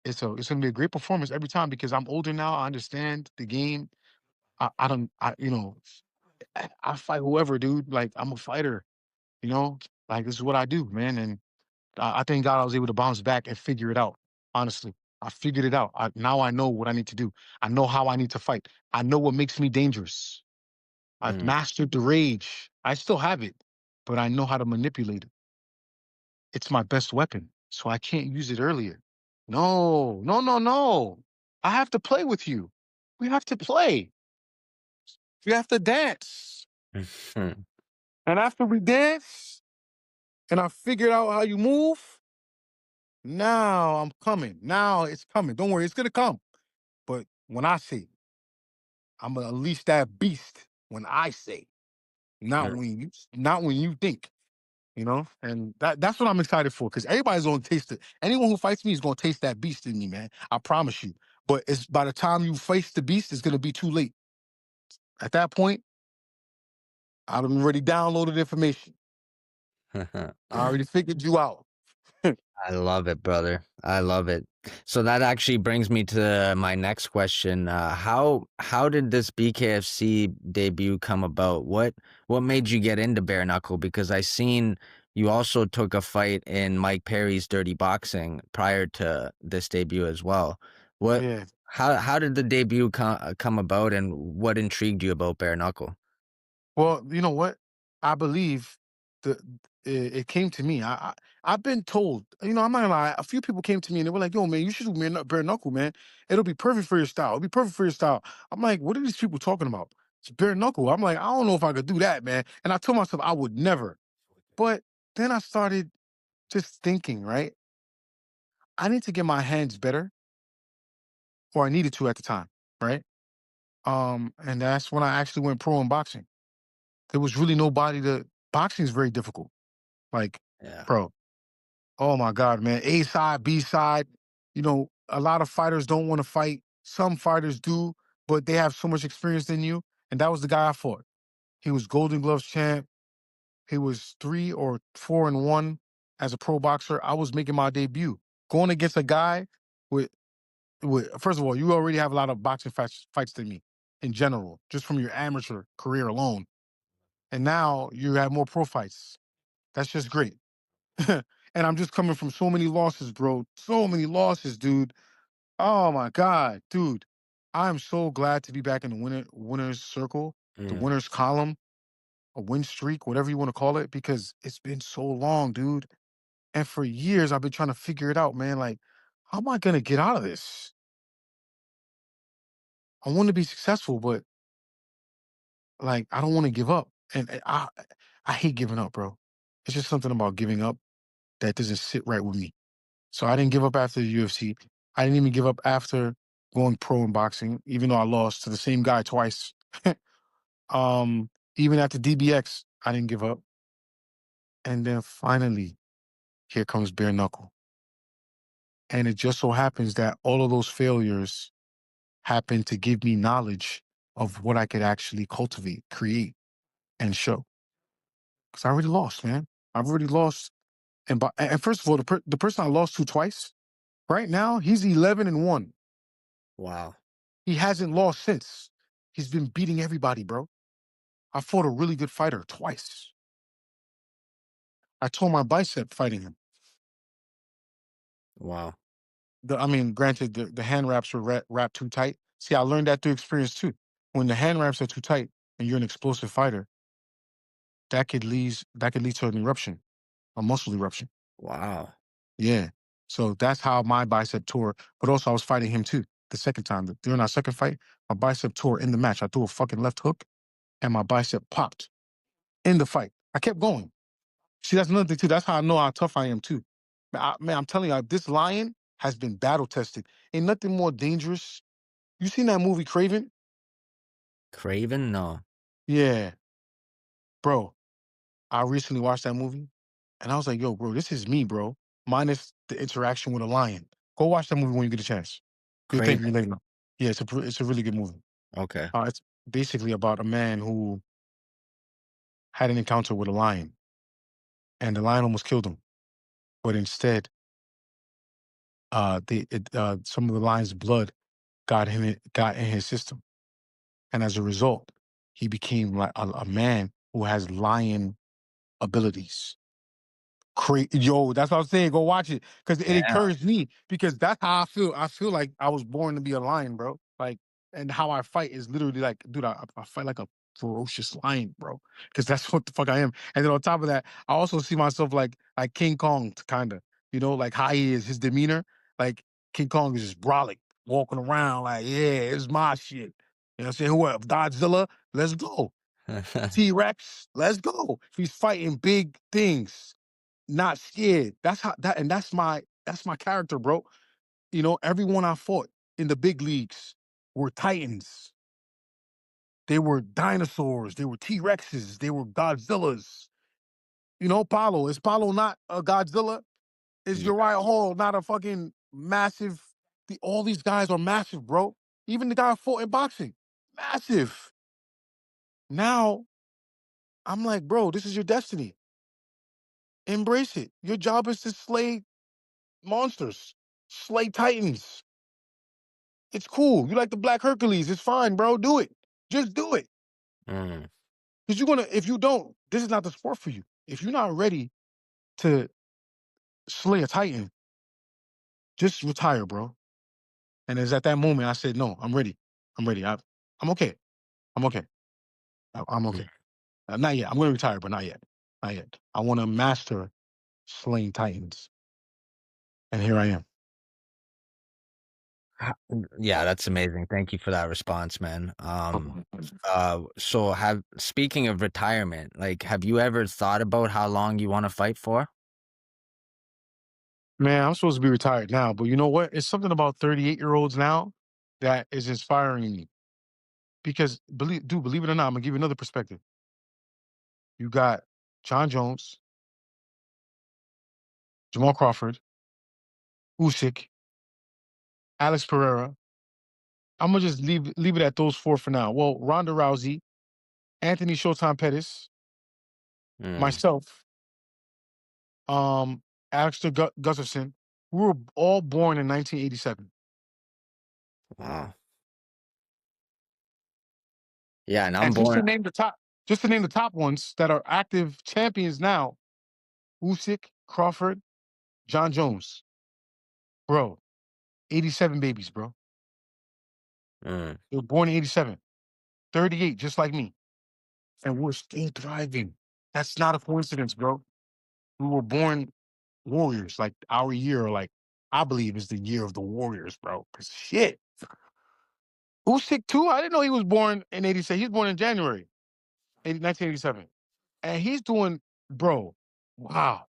it's gonna be a great performance every time because I'm older now. I understand the game. I don't I I fight whoever, dude. Like I'm a fighter. You know, like this is what I do, man. And I thank God I was able to bounce back and figure it out. Honestly, I figured it out. Now I know what I need to do. I know how I need to fight. I know what makes me dangerous. I've Mm, mastered the rage. I still have it, but I know how to manipulate it. It's my best weapon, so I can't use it earlier. No, no, no, no. I have to play with you. We have to play. We have to dance. mhm, And after we dance, and I figured out how you move, now I'm coming. Now it's coming. Don't worry, it's gonna come. But when I say, I'm gonna unleash that beast when I say, mm. not when you think. And that's what I'm excited for because everybody's gonna taste it. Anyone who fights me is gonna taste that beast in me, man. I promise you. But it's by the time you face the beast, it's gonna be too late. At that point, I've already downloaded information. I already figured you out. I love it, brother. I love it. So that actually brings me to my next question. How did this BKFC debut come about? What made you get into bare knuckle? Because I seen you also took a fight in Mike Perry's Dirty Boxing prior to this debut as well. What Yeah. how did the debut come about, and what intrigued you about bare knuckle? Well, you know what? I believe the it came to me. I've been told. I'm not gonna lie. A few people came to me and they were like, "Yo, man, you should do bare knuckle, man. It'll be perfect for your style. It'll be perfect for your style." I'm like, "What are these people talking about? It's bare knuckle." I'm like, "I don't know if I could do that, man." And I told myself I would never. But then I started just thinking, right? I need to get my hands better, or I needed to at the time, right? And that's when I actually went pro in boxing. There was really nobody to. Boxing is very difficult. Like, Yeah. bro, oh my God, man. A side, B side. A lot of fighters don't want to fight. Some fighters do, but they have so much experience than you. And that was the guy I fought. He was Golden Gloves champ. He was 3 or 4-1 as a pro boxer. I was making my debut. Going against a guy with first of all, you already have a lot of boxing fights than me in general, just from your amateur career alone. And now you have more pro fights. That's just great. And I'm just coming from so many losses, bro. So many losses, dude. Oh my God, dude. I'm so glad to be back in the winners circle, the Mm. winners column, a win streak, whatever you want to call it, because it's been so long, dude. And for years I've been trying to figure it out, man. Like, how am I gonna get out of this? I want to be successful, but like I don't want to give up. And I hate giving up, bro. It's just something about giving up that doesn't sit right with me. So I didn't give up after the UFC. I didn't even give up after going pro in boxing, even though I lost to the same guy twice. Even after DBX, I didn't give up. And then finally, here comes bare knuckle. And it just so happens that all of those failures happened to give me knowledge of what I could actually cultivate, create, and show. Because I already lost, man. I've already lost. And first of all, the person I lost to twice, right now, he's 11-1. Wow. He hasn't lost since. He's been beating everybody, bro. I fought a really good fighter twice. I tore my bicep fighting him. Wow. I mean, granted, the hand wraps were wrapped too tight. See, I learned that through experience too. When the hand wraps are too tight and you're an explosive fighter, that could lead to an eruption, a muscle eruption. Wow. Yeah. So that's how my bicep tore. But also, I was fighting him too. The second time, during our second fight, my bicep tore in the match. I threw a fucking left hook, and my bicep popped in the fight. I kept going. See, that's another thing too. That's how I know how tough I am too. Man, I'm telling you, this lion has been battle tested. Ain't nothing more dangerous. You seen that movie Craven? Craven? No. Yeah, bro. I recently watched that movie, and I was like, "Yo, bro, this is me, bro." Minus the interaction with a lion. Go watch that movie when you get a chance. You'll thank me Craven. later. Yeah, it's a really good movie. Okay. It's basically about a man who had an encounter with a lion, and the lion almost killed him. But instead, some of the lion's blood got in his system, and as a result, he became like a man who has lion abilities. Yo, that's what I'm saying. Go watch it because it Yeah. encouraged me because that's how I feel. I feel like I was born to be a lion, bro. Like, and how I fight is literally like, dude, I fight like a ferocious lion, bro. Because that's what the fuck I am. And then on top of that, I also see myself like King Kong, kind of. You know, like how he is, his demeanor. Like King Kong is just brolic, walking around like, yeah, it's my shit. You know what I'm saying? Who else? Godzilla, let's go. T-Rex, let's go. He's fighting big things, not scared. That's my character, bro. You know, everyone I fought in the big leagues were titans. They were dinosaurs. They were T-Rexes. They were Godzillas. You know, Paulo. Is Paulo not a Godzilla? Is Yeah. Uriah Hall not a fucking massive? All these guys are massive, bro. Even the guy I fought in boxing, massive. Now I'm like, bro, this is your destiny. Embrace it. Your job is to slay monsters, slay titans. It's cool. You like the Black Hercules. It's fine, bro. Do it. Just do it. Mm. Because if you don't, this is not the sport for you. If you're not ready to slay a Titan, just retire, bro. And it's at that moment I said, no, I'm ready. I'm ready. I'm okay. I'm okay. I'm Mm. okay. Not yet. I'm going to retire, but not yet. Not yet. I want to master slaying Titans. And here I am. Yeah, that's amazing. Thank you for that response, man. So have speaking of retirement, like, have you ever thought about how long you want to fight for? Man, I'm supposed to be retired now, but you know what? It's something about 38-year-olds now that is inspiring me. Because believe it or not, I'm gonna give you another perspective. You got John Jones, Jamal Crawford, Usyk, Alex Pereira. I'm gonna just leave it at those four for now. Well, Ronda Rousey, Anthony Showtime Pettis, Mm. myself, um, Alistair Gustafson. We were all born in 1987. Wow. Yeah, and I'm And just born. to name the top, just to name the top ones that are active champions now: Usyk, Crawford, John Jones, bro. 87 babies, bro. Mm. They were born in 87. 38, just like me. And we're still thriving. That's not a coincidence, bro. We were born warriors. Like our year, like I believe is the year of the warriors, bro. Cause shit. Usyk too? I didn't know he was born in 87. He was born in January 1987. And he's doing, bro, wow.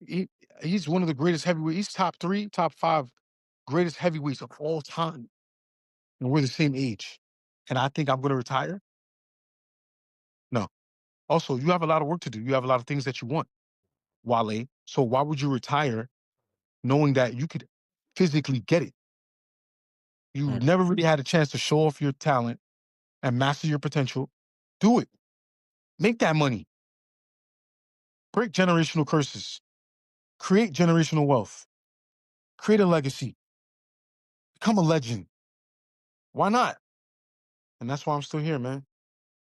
He, he's one of the greatest heavyweights. He's top three, top five greatest heavyweights of all time. And we're the same age. And I think I'm gonna retire? No. Also, you have a lot of work to do. You have a lot of things that you want, Wale. So why would you retire knowing that you could physically get it? You Mm. never really had a chance to show off your talent and master your potential. Do it. Make that money. Break generational curses. Create generational wealth. Create a legacy. Become a legend. Why not? And that's why I'm still here, man.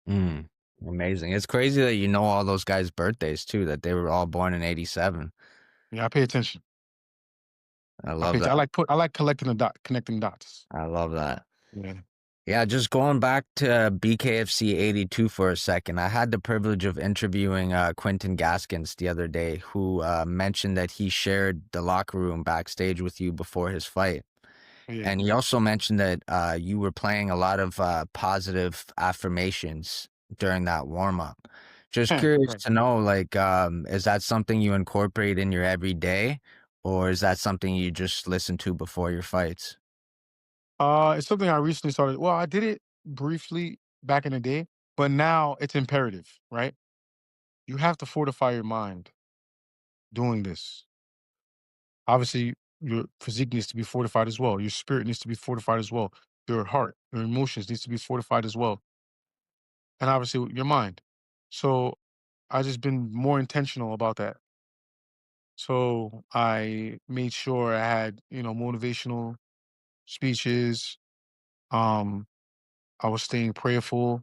Mm, amazing. It's crazy that you know all those guys' birthdays too, that they were all born in '87. Yeah, I pay attention. I love I that. like collecting connecting dots. I love that. Yeah. Yeah, just going back to BKFC 82 for a second. I had the privilege of interviewing Quentin Gaskins the other day, who mentioned that he shared the locker room backstage with you before his fight. Yeah. And he also mentioned that you were playing a lot of positive affirmations during that warm up. Just curious Right. to know, like, is that something you incorporate in your everyday, or is that something you just listen to before your fights? It's something I recently started. Well, I did it briefly back in the day, but now it's imperative, right? You have to fortify your mind doing this. Obviously, your physique needs to be fortified as well. Your spirit needs to be fortified as well. Your heart, your emotions needs to be fortified as well. And obviously your mind. So I just been more intentional about that. So I made sure I had, motivational speeches. Um, I was staying prayerful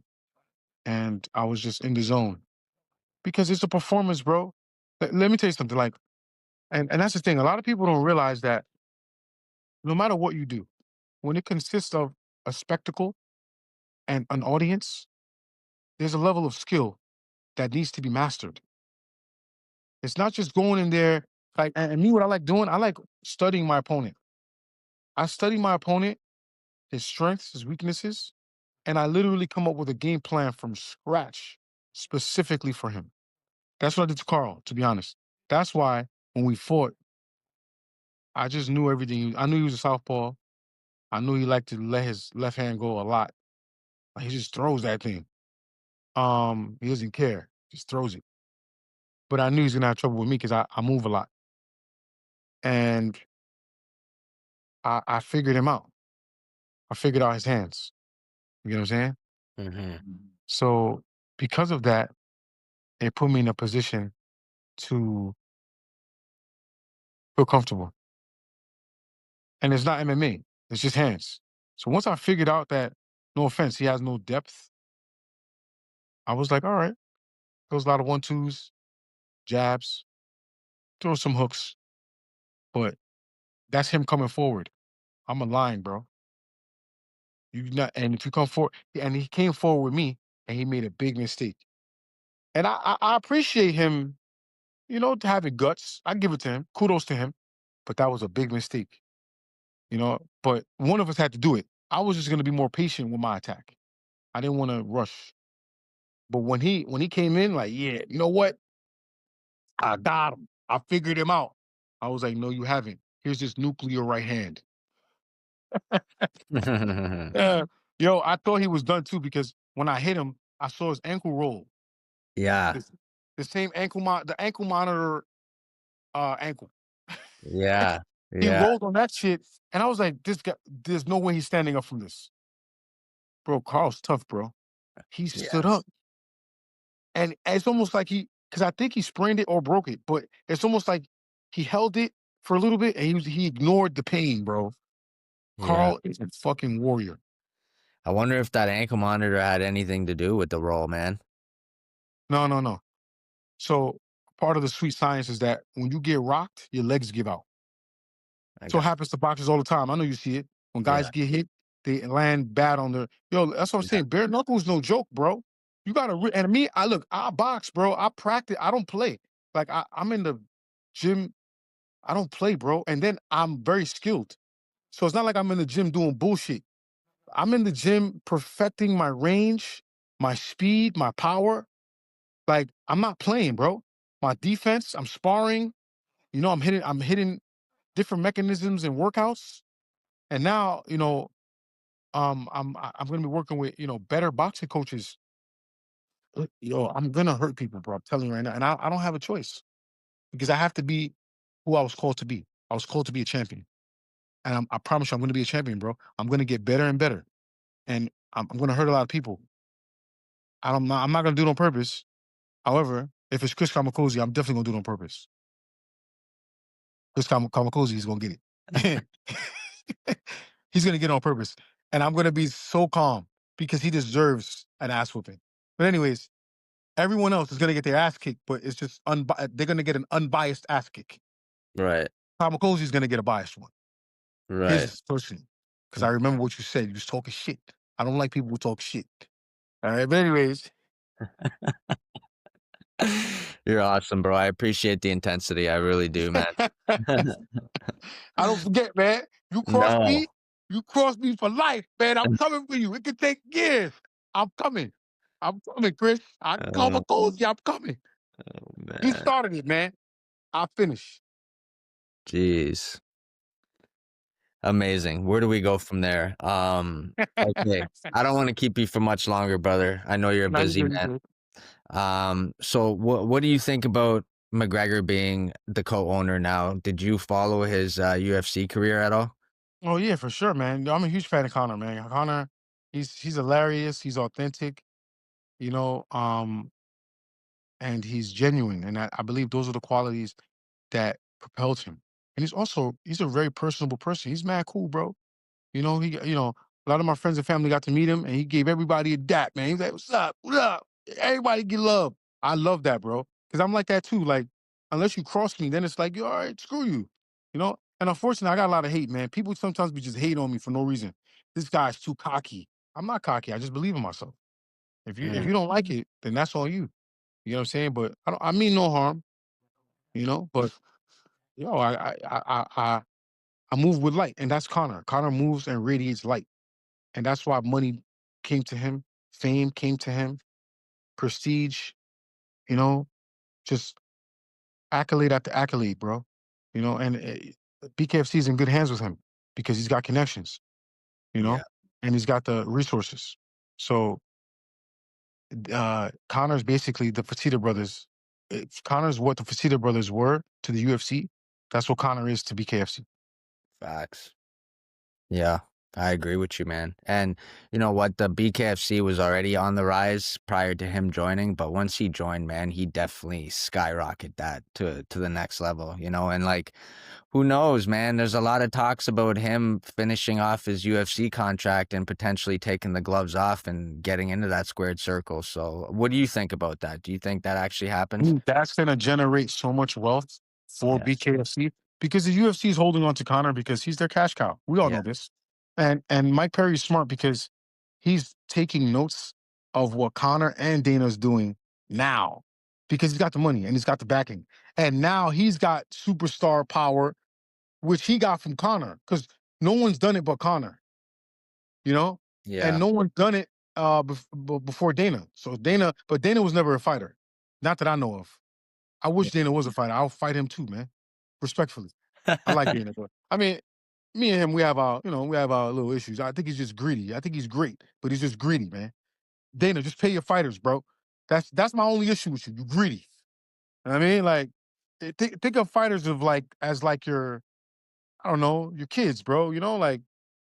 and I was just in the zone because it's a performance, bro. Let me tell you something. Like, and that's the thing. A lot of people don't realize that no matter what you do, when it consists of a spectacle and an audience, there's a level of skill that needs to be mastered. It's not just going in there. Like, and me, what I like doing, I like studying my opponent. I study my opponent, his strengths, his weaknesses, and I literally come up with a game plan from scratch specifically for him. That's what I did to Carl, to be honest. That's why when we fought, I just knew everything. I knew he was a southpaw. I knew he liked to let his left hand go a lot. Like, he just throws that thing. He doesn't care, just throws it. But I knew he's gonna have trouble with me because I move a lot. And I figured him out. I figured out his hands. You know what I'm saying? Hmm. So because of that, it put me in a position to feel comfortable. And it's not MMA, it's just hands. So once I figured out that, no offense, he has no depth, I was like, all right, throws a lot of one twos, jabs, throw some hooks, but that's him coming forward. I'm a line, bro. You not, and if you come forward, and he came forward with me, and he made a big mistake. And I appreciate him, to having guts. I give it to him. Kudos to him. But that was a big mistake. But one of us had to do it. I was just gonna be more patient with my attack. I didn't want to rush. But when he came in, like, yeah, you know what? I got him. I figured him out. I was like, no, you haven't. Here's this nuclear right hand. Uh, I thought he was done too because when I hit him, I saw his ankle roll. Yeah, This the same the ankle monitor ankle. yeah, He yeah, rolled on that shit, and I was like, this guy, there's no way he's standing up from this. Bro, Carl's tough, bro. He stood yes, up. And it's almost like because I think he sprained it or broke it, but it's almost like he held it for a little bit and he ignored the pain, bro. yeah. Carl is a fucking warrior. I wonder if that ankle monitor had anything to do with the role, man. No, no, no. So part of the sweet science is that when you get rocked, your legs give out. I So it got, happens to boxers all the time. I know you see it. When yeah, guys get hit, they land bad on their that's what I'm yeah. saying. Bare knuckles, no joke, bro. You gotta and me, I box, bro. I practice, I don't play. Like I'm in the gym, I don't play, bro. And then I'm very skilled. So it's not like I'm in the gym doing bullshit. I'm in the gym perfecting my range, my speed, my power. Like, I'm not playing, bro. My defense, I'm sparring. I'm hitting different mechanisms and workouts. And now, I'm gonna be working with, better boxing coaches. I'm gonna hurt people, bro. I'm telling you right now. And I don't have a choice because I have to be who I was called to be. I was called to be a champion. And I promise you, I'm gonna be a champion, bro. I'm gonna get better and better. And I'm gonna hurt a lot of people. I'm not gonna do it on purpose. However, if it's Chris Kamikozi, I'm definitely gonna do it on purpose. Chris Kamikozi is gonna get it. He's gonna get it on purpose. and I'm gonna be so calm because he deserves an ass whooping. But anyways, everyone else is gonna get their ass kicked, but it's just they're gonna get an unbiased ass kick. Right. Camozzi is gonna get a biased one. His Right. is personal. Because I remember what you said. You was talking shit. I don't like people who talk shit. All right, but anyways, You're awesome, bro. I appreciate the intensity. I really do, man. I don't forget, man. No. You cross me for life, man. I'm coming for you. It could take years. I'm coming. I'm coming, Chris. I call my Oh, goals. Yeah, I'm coming. He man. started it, man. I finish. Jeez. Amazing. Where do we go from there? Okay. I don't want to keep you for much longer, brother. I know you're a Now you busy good, you man. good. So what do you think about McGregor being the co-owner now? Did you follow his UFC career at all? Oh yeah, for sure, man. I'm a huge fan of Connor, man. Connor, he's hilarious. He's authentic. You know, and he's genuine, and I believe those are the qualities that propelled him. And he's a very personable person. He's mad cool, bro. A lot of my friends and family got to meet him, and he gave everybody a dap, man. He's like, "What's up? What up?" Everybody get love. I love that, bro, because I'm like that too. Like, unless you cross me, then it's like, "You all right? Screw you," you know. And unfortunately, I got a lot of hate, man. People sometimes be just hate on me for no reason. This guy's too cocky. I'm not cocky. I just believe in myself. If Mm, you don't like it, then that's on you. You know what I'm saying? But I mean no harm, But I move with light, and that's Connor. Connor moves and radiates light, and that's why money came to him, fame came to him, prestige, you know, just accolade after accolade, bro. And BKFC is in good hands with him because he's got connections, you yeah, know, and he's got the resources. So Connor's basically the Fertitta brothers. Connor's what the Fertitta brothers were to the UFC. That's what Connor is to BKFC. facts. Yeah, I agree with you, man. And you know what? The BKFC was already on the rise prior to him joining, but once he joined, man, he definitely skyrocketed that to the next level, And like, who knows, man? There's a lot of talks about him finishing off his UFC contract and potentially taking the gloves off and getting into that squared circle. So, what do you think about that? Do you think that actually happens? That's going to generate so much wealth for Yes. BKFC because the UFC is holding on to Connor because he's their cash cow. We all Yeah. know this. And Mike Perry's smart because he's taking notes of what Connor and Dana's doing now because he's got the money and he's got the backing. And now he's got superstar power, which he got from Connor because no one's done it but Connor, you know? And Yeah. no one's done it before Dana. But Dana was never a fighter. Not that I know of. I wish Dana was a fighter. I'll fight him too, man. Respectfully. I like Dana, but I mean, me and him, we have our little issues. I think he's just greedy. I think he's great, but he's just greedy, man. Dana, just pay your fighters, bro. That's my only issue with you. You greedy. You know what I mean, like, think of fighters of like as like your, I don't know, your kids, bro. Like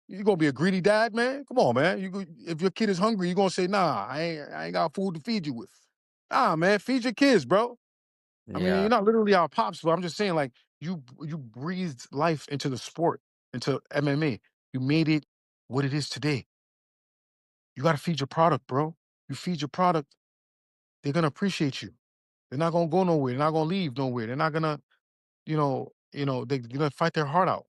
you gonna be a greedy dad, man? Come on, man. If your kid is hungry, you gonna say, nah, I ain't got food to feed you with. Nah, man, feed your kids, bro. I mean, Yeah. you're not literally our pops, but I'm just saying, like, you breathed life into the sport, into MMA. You made it what it is today. You got to feed your product, bro. You feed your product, they're gonna appreciate you. They're not gonna go nowhere. They're not gonna leave nowhere. They're not gonna, they're gonna fight their heart out.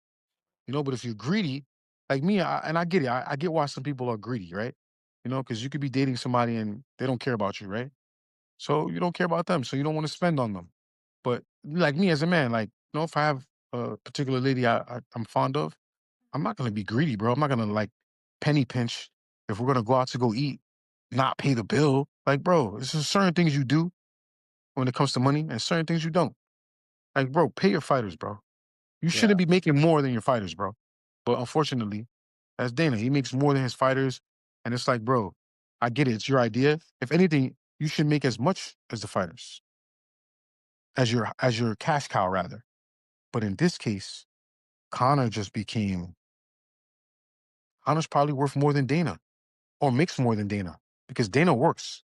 But if you're greedy, like me, and I get it. I get why some people are greedy, right? Because you could be dating somebody and they don't care about you, right? So you don't care about them, so you don't want to spend on them. But like me as a man, like, if I have a particular lady I'm fond of, I'm not gonna be greedy, bro. I'm not gonna like penny pinch if we're gonna go out to go eat, not pay the bill. Like, bro, there's just certain things you do when it comes to money and certain things you don't. Like, bro, pay your fighters, bro. You Yeah. shouldn't be making more than your fighters, bro. But unfortunately, that's Dana. He makes more than his fighters. And it's like, bro, I get it. It's your idea. If anything, you should make as much as the fighters, as your cash cow, rather. But in this case, Connor just became Connor's probably worth more than Dana or makes more than Dana because Dana works,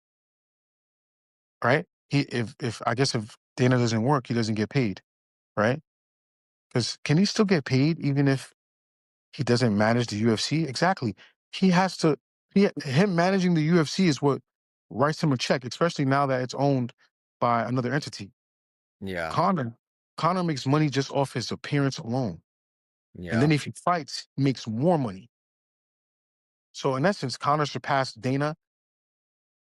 right? If I guess if Dana doesn't work, he doesn't get paid, right? Because can he still get paid even if he doesn't manage the UFC? Exactly. he has to him managing the UFC is what writes him a check, especially now that it's owned by another entity. Yeah. Conor Conor makes money just off his appearance alone. And Yeah. then if he fights, he makes more money. So in essence, Conor surpassed Dana,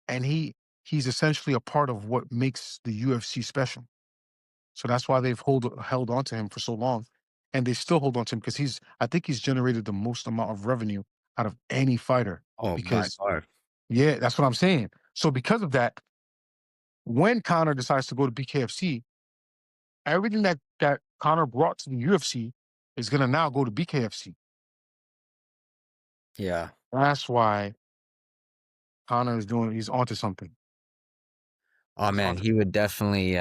and he's essentially a part of what makes the UFC special. So that's why they've held on to him for so long. And they still hold on to him because I think he's generated the most amount of revenue out of any fighter. Oh, by Because far. yeah, that's what I'm saying. So because of that, when Conor decides to go to BKFC, everything that Conor brought to the UFC is gonna now go to BKFC. Yeah. That's why Conor he's onto something. Oh He's man, onto he would definitely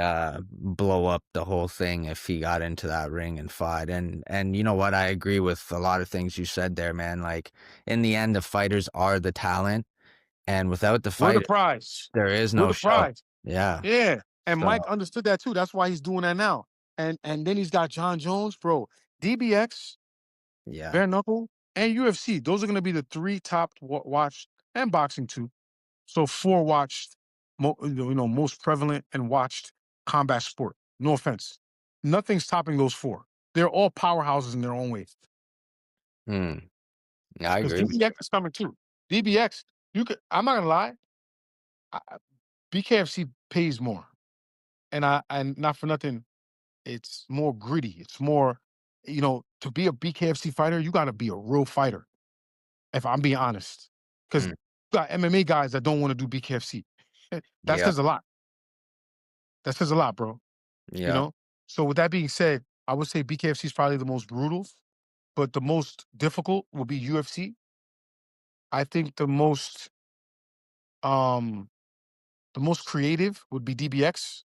blow up the whole thing if he got into that ring and fought. And you know what? I agree with a lot of things you said there, man. Like in the end, the fighters are the talent, and without the We're the fight, prize. there is We're no the show. prize. Yeah. Yeah. And So Mike understood that too. That's why he's doing that now. And then he's got John Jones, bro. DBX, yeah. bare knuckle, and UFC. Those are gonna be the three top watched, and boxing too. So four watched, most prevalent and watched combat sport. No offense, nothing's topping those four. They're all powerhouses in their own ways. Hmm. Yeah, I Because agree with DBX is coming too. DBX, you could. I'm not gonna lie. BKFC pays more, and not for nothing. It's more gritty. It's more, to be a BKFC fighter, you got to be a real fighter. If I'm being honest, because you. got MMA guys that don't want to do BKFC. That Yeah. says a lot. That says a lot, bro. You Yeah. know. So with that being said, I would say BKFC is probably the most brutal, but the most difficult will be UFC. I think um the most creative would be DBX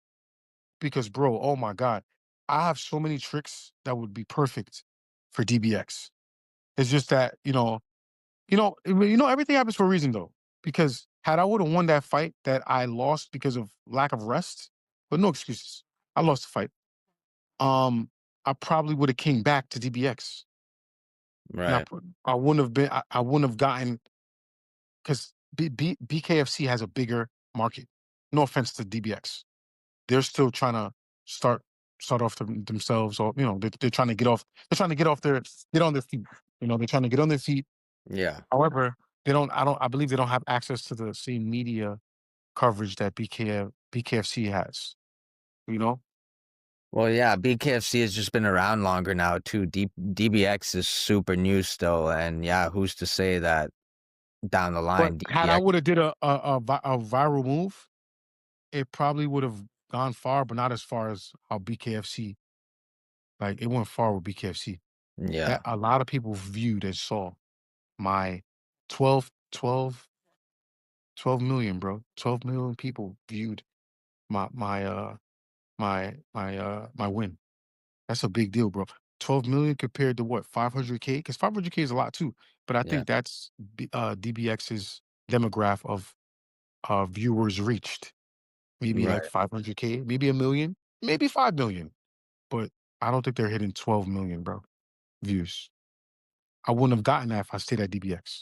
because, bro, oh my god, I have so many tricks that would be perfect for DBX. It's just that everything happens for a reason though. Because had I would have won that fight that I lost because of lack of rest, but no excuses, I lost the fight. Um, I probably would have came back to DBX, and Right. I wouldn't have been. I wouldn't have gotten because BKFC has a bigger market. No offense to DBX, they're still trying to start off themselves, or they're trying to get off. They're trying to get on their feet. They're trying to get on their feet. Yeah. However, they don't. I believe they don't have access to the same media coverage that BKFC has. You know, Well, yeah, BKFC has just been around longer now too. DBX is super new still, and yeah, who's to say that down the but line had I DBX? would have did a viral move, it probably would have gone far, but not as far as how BKFC. Like it went far with BKFC. That Yeah. a lot of people viewed and saw my 12, 12, 12 million, bro. 12 million people viewed my win. That's a big deal, bro. 12 million compared to what, 500K? Because 500K is a lot too. But I Yeah. think that's DBX's demographic of viewers reached. Maybe like Right. 500K, maybe a million, maybe 5 million. But I don't think they're hitting 12 million, bro, views. I wouldn't have gotten that if I stayed at DBX.